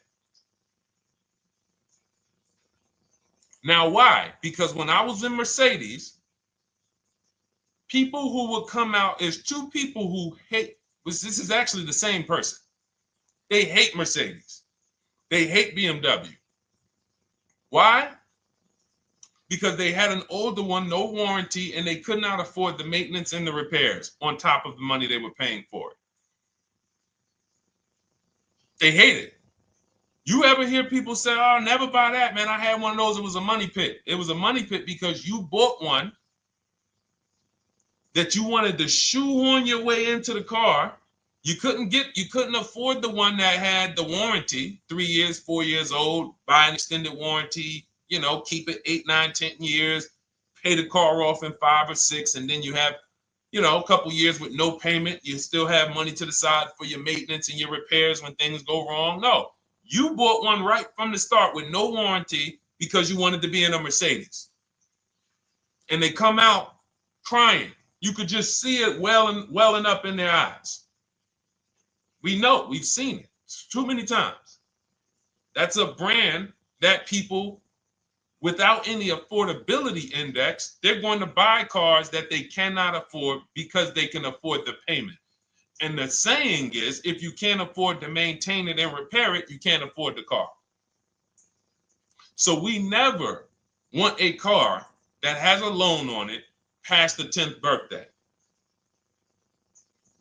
Now, why? Because when I was in Mercedes, people who would come out, is two people who hate, this is actually the same person. They hate Mercedes. They hate BMW. Why? Because they had an older one, no warranty, and they could not afford the maintenance and the repairs on top of the money they were paying for it. They hate it. You ever hear people say, oh, never buy that, man. I had one of those. It was a money pit. It was a money pit because you bought one that you wanted to shoehorn your way into the car. You couldn't afford the one that had the warranty, 3 years, 4 years old, buy an extended warranty, keep it 8, 9, 10 years, pay the car off in 5 or 6, and then you have, a couple years with no payment. You still have money to the side for your maintenance and your repairs when things go wrong. No, you bought one right from the start with no warranty because you wanted to be in a Mercedes. And they come out crying. You could just see it welling up in their eyes. We know, we've seen it too many times. That's a brand that people without any affordability index, they're going to buy cars that they cannot afford because they can afford the payment. And the saying is, if you can't afford to maintain it and repair it, you can't afford the car. So we never want a car that has a loan on it past the 10th birthday.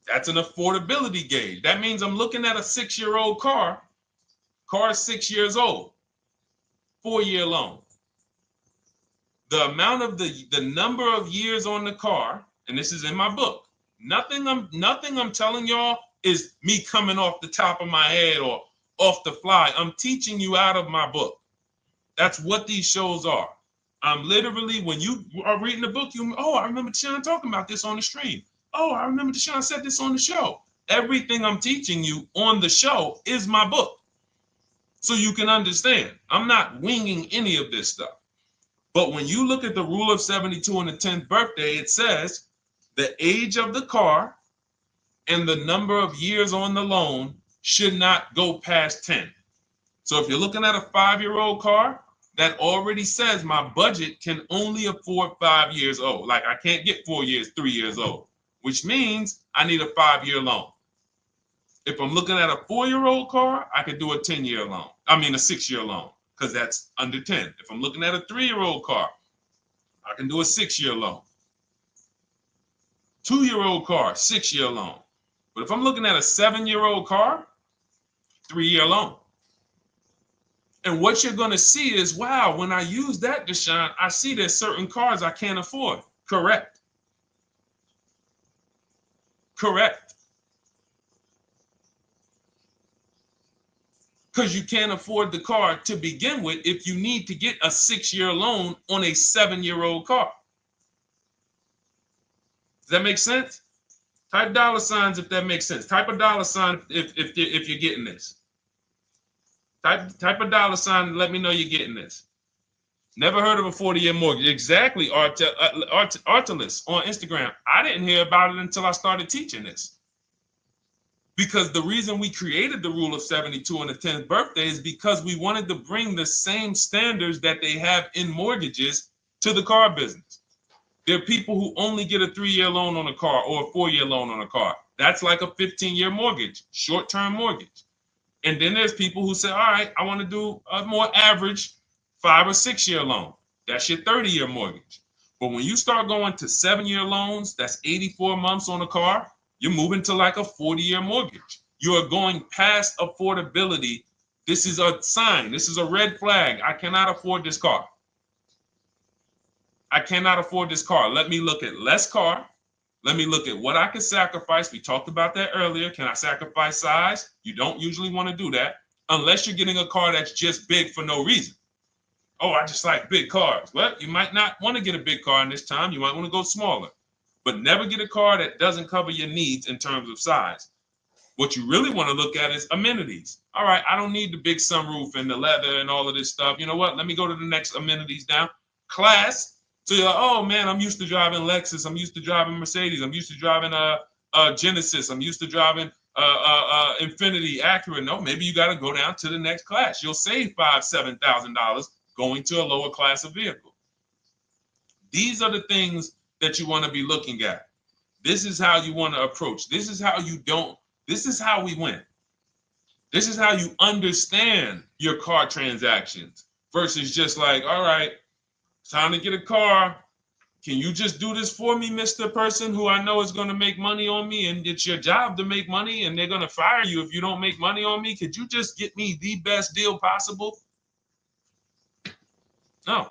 That's an affordability gauge. That means I'm looking at a 6-year-old car. Car is 6 years old, 4-year loan. The amount of the number of years on the car, and this is in my book. Nothing I'm telling y'all is me coming off the top of my head or off the fly. I'm teaching you out of my book. That's what these shows are. I'm literally, when you are reading the book, I remember Deshone talking about this on the stream. Oh, I remember Deshone said this on the show. Everything I'm teaching you on the show is my book. So you can understand. I'm not winging any of this stuff. But when you look at the rule of 72 on the 10th birthday, it says the age of the car and the number of years on the loan should not go past 10. So if you're looking at a 5-year-old car, that already says my budget can only afford 5 years old. Like I can't get 4 years, 3 years old, which means I need a 5-year loan. If I'm looking at a 4-year-old car, I could do a 10-year loan. I mean a 6-year loan, because that's under 10. If I'm looking at a 3-year-old car, I can do a 6-year loan. 2-year-old car, 6-year loan. But if I'm looking at a 7-year-old car, 3-year loan. And what you're going to see is, wow, when I use that, Deshone, I see there's certain cars I can't afford. Correct. Correct. Because you can't afford the car to begin with if you need to get a 6-year loan on a 7-year-old car. Does that make sense? Type dollar signs if that makes sense. Type a dollar sign if you're getting this. Type a dollar sign and let me know you're getting this. Never heard of a 40-year mortgage. Exactly, Artelis on Instagram. I didn't hear about it until I started teaching this. Because the reason we created the rule of 72 on the 10th birthday is because we wanted to bring the same standards that they have in mortgages to the car business. There are people who only get a 3-year loan on a car or a 4-year loan on a car. That's like a 15-year mortgage, short-term mortgage. And then there's people who say, all right, I want to do a more average 5 or 6-year loan. That's your 30-year mortgage. But when you start going to 7-year loans, that's 84 months on a car, you're moving to like a 40-year mortgage. You are going past affordability. This is a sign. This is a red flag. I cannot afford this car. I cannot afford this car. Let me look at less car. Let me look at what I can sacrifice. We talked about that earlier. Can I sacrifice size? You don't usually want to do that unless you're getting a car that's just big for no reason. Oh, I just like big cars. Well, you might not want to get a big car in this time. You might want to go smaller. But never get a car that doesn't cover your needs in terms of size. What you really want to look at is amenities. All right, I don't need the big sunroof and the leather and all of this stuff. You know what? Let me go to the next amenities down. Class. So you're like, oh man, I'm used to driving Lexus. I'm used to driving Mercedes. I'm used to driving Genesis. I'm used to driving Infinity, Acura. No, maybe you got to go down to the next class. You'll save $5,000-$7,000 going to a lower class of vehicle. These are the things that you want to be looking at. This is how you want to approach. This is how you don't. This is how we win. This is how you understand your car transactions versus just like, all right, time to get a car. Can you just do this for me, Mr. Person who I know is going to make money on me, and it's your job to make money and they're going to fire you if you don't make money on me? Could you just get me the best deal possible? No.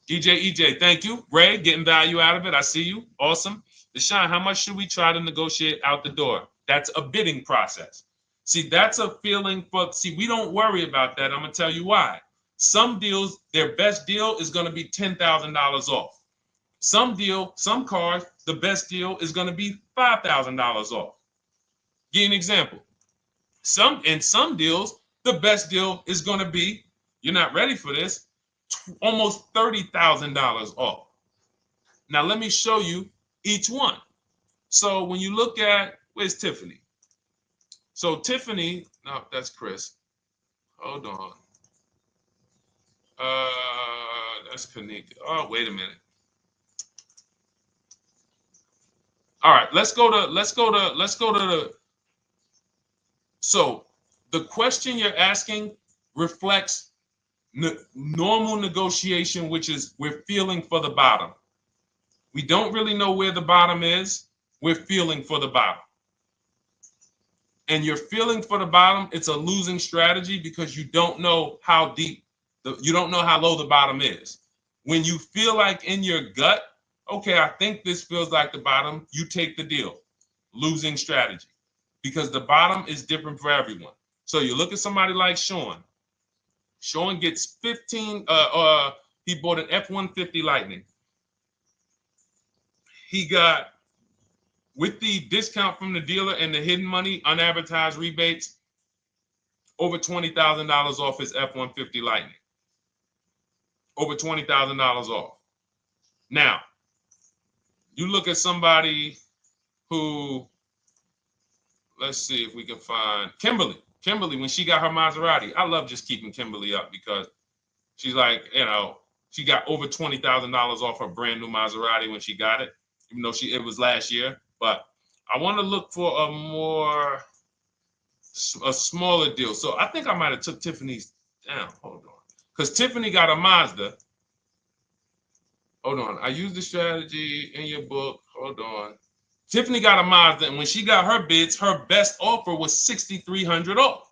EJ, thank you. Ray, getting value out of it. I see you. Awesome. Deshone, how much should we try to negotiate out the door? That's a bidding process. See, that's a feeling for, see, we don't worry about that. I'm going to tell you why. Some deals, their best deal is going to be $10,000 off. Some cars, the best deal is going to be $5,000 off. Give you an example. In some deals, the best deal is going to be, you're not ready for this, almost $30,000 off. Now, let me show you each one. So when you look at, where's Tiffany? So Tiffany, no, that's Chris. Hold on. That's Kanika. Oh, wait a minute. All right, let's go to the. So the question you're asking reflects normal negotiation, which is we're feeling for the bottom. We don't really know where the bottom is. We're feeling for the bottom. And you're feeling for the bottom, it's a losing strategy because you don't know how deep, you don't know how low the bottom is. When you feel like in your gut, okay, I think this feels like the bottom, you take the deal. Losing strategy. Because the bottom is different for everyone. So you look at somebody like Sean. Sean gets 15, he bought an F-150 Lightning. He got, with the discount from the dealer and the hidden money, unadvertised rebates, over $20,000 off his F-150 Lightning. Over $20,000 off. Now, you look at somebody who, let's see if we can find Kimberly. Kimberly, when she got her Maserati, I love just keeping Kimberly up because she's like, you know, she got over $20,000 off her brand new Maserati when she got it, even though it was last year. But I want to look for a smaller deal. So I think I might have took Tiffany's down. Hold on. Because Tiffany got a Mazda. Hold on. I used the strategy in your book. Hold on. Tiffany got a Mazda, and when she got her bids, her best offer was $6,300 off.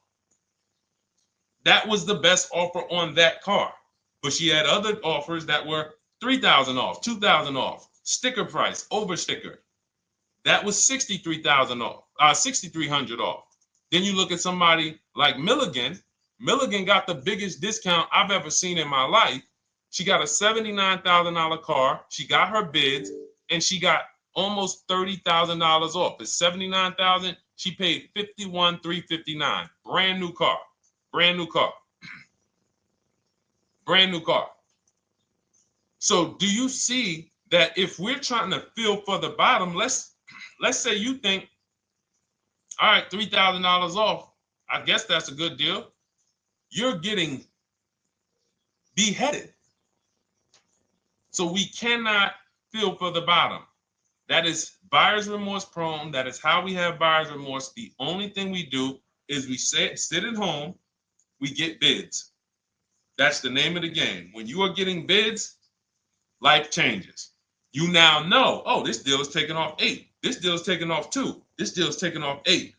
That was the best offer on that car. But she had other offers that were $3,000 off, $2,000 off, sticker price, over sticker. That was $63,000 off, $6,300 off. Then you look at somebody like Milligan. Milligan got the biggest discount I've ever seen in my life. She got a $79,000 car. She got her bids, and she got almost $30,000 off. It's $79,000. She paid $51,359. Brand new car. Brand new car. Brand new car. So do you see that if we're trying to feel for the bottom, let's say you think, all right, $3,000 off. I guess that's a good deal. You're getting beheaded. So we cannot feel for the bottom. That is buyer's remorse prone. That is how we have buyer's remorse. The only thing we do is we sit at home, we get bids. That's the name of the game. When you are getting bids, life changes. You now know, oh, this deal is taking off 8. This deal is taking off 2. This deal is taking off 8.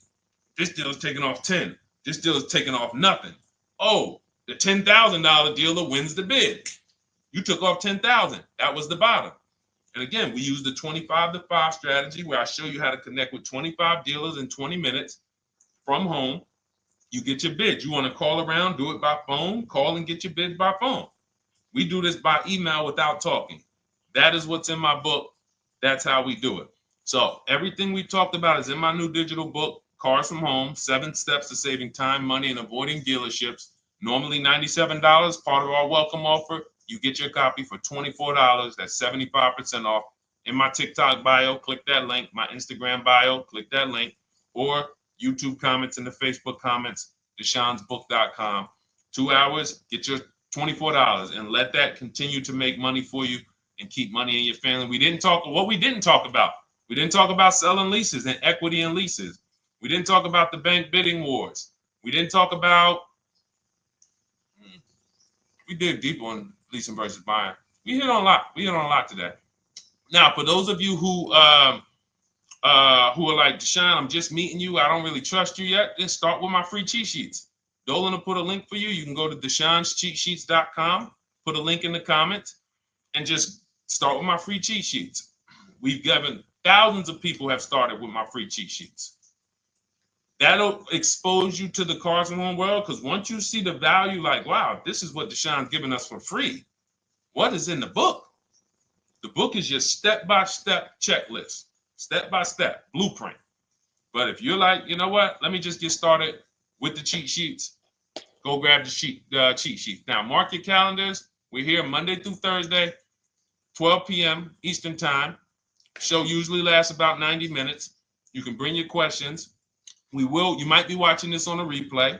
This deal is taking off 10. This deal is taking off nothing. Oh, the $10,000 dealer wins the bid. You took off $10,000. That was the bottom. And again, we use the 25-to-5 strategy where I show you how to connect with 25 dealers in 20 minutes from home. You get your bids. You want to call around, do it by phone, call and get your bids by phone. We do this by email without talking. That is what's in my book. That's how we do it. So everything we talked about is in my new digital book Cars from Home, 7 Steps to Saving Time, Money, and Avoiding Dealerships. Normally $97, part of our welcome offer. You get your copy for $24. That's 75% off. In my TikTok bio, click that link. My Instagram bio, click that link. Or YouTube comments in the Facebook comments, deshonsbook.com. 2 hours, get your $24 and let that continue to make money for you and keep money in your family. We didn't talk about. We didn't talk about selling leases and equity in leases. We didn't talk about the bank bidding wars. We didn't talk about, we did deep on leasing versus buying. We hit on a lot. We hit on a lot today. Now, for those of you who are like, Deshone, I'm just meeting you, I don't really trust you yet, then start with my free cheat sheets. Dolan will put a link for you. You can go to DeshonesCheatSheets.com, put a link in the comments, and just start with my free cheat sheets. We've given thousands of people have started with my free cheat sheets. That'll expose you to the Cars from Home world, because once you see the value, like, wow, this is what Deshone's giving us for free. What is in the book? The book is your step-by-step checklist, step-by-step blueprint. But if you're like, you know what, let me just get started with the cheat sheets, go grab the cheat sheet. Now, mark your calendars. We're here Monday through Thursday, 12 p.m. Eastern Time. Show usually lasts about 90 minutes. You can bring your questions. You might be watching this on a replay,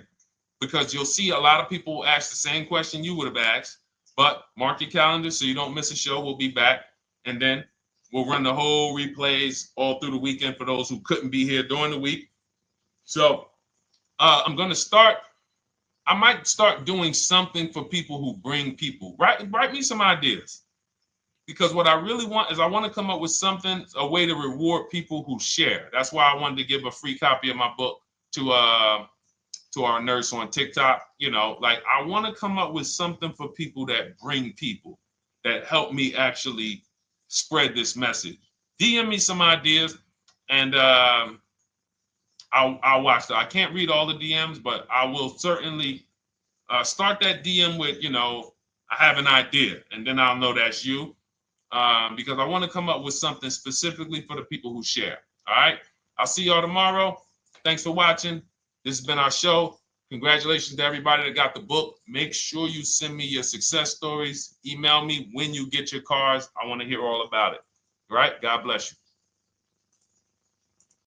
because you'll see a lot of people ask the same question you would have asked. But mark your calendar so you don't miss a show. We'll be back. And then we'll run the whole replays all through the weekend for those who couldn't be here during the week. So I'm going to start. I might start doing something for people who bring people. Write me some ideas, because what I really want is I want to come up with something, a way to reward people who share. That's why I wanted to give a free copy of my book to our nurse on TikTok. You know, like, I want to come up with something for people that bring people, that help me actually spread this message. DM me some ideas, and I'll watch that. I can't read all the DMs, but I will certainly start that DM with, you know, I have an idea, and then I'll know that's you, because I want to come up with something specifically for the people who share. All right. I'll see y'all tomorrow. Thanks for watching. This has been our show. Congratulations to everybody that got the book. Make sure you send me your success stories. Email me when you get your cars. I want to hear all about it. All right. God bless you.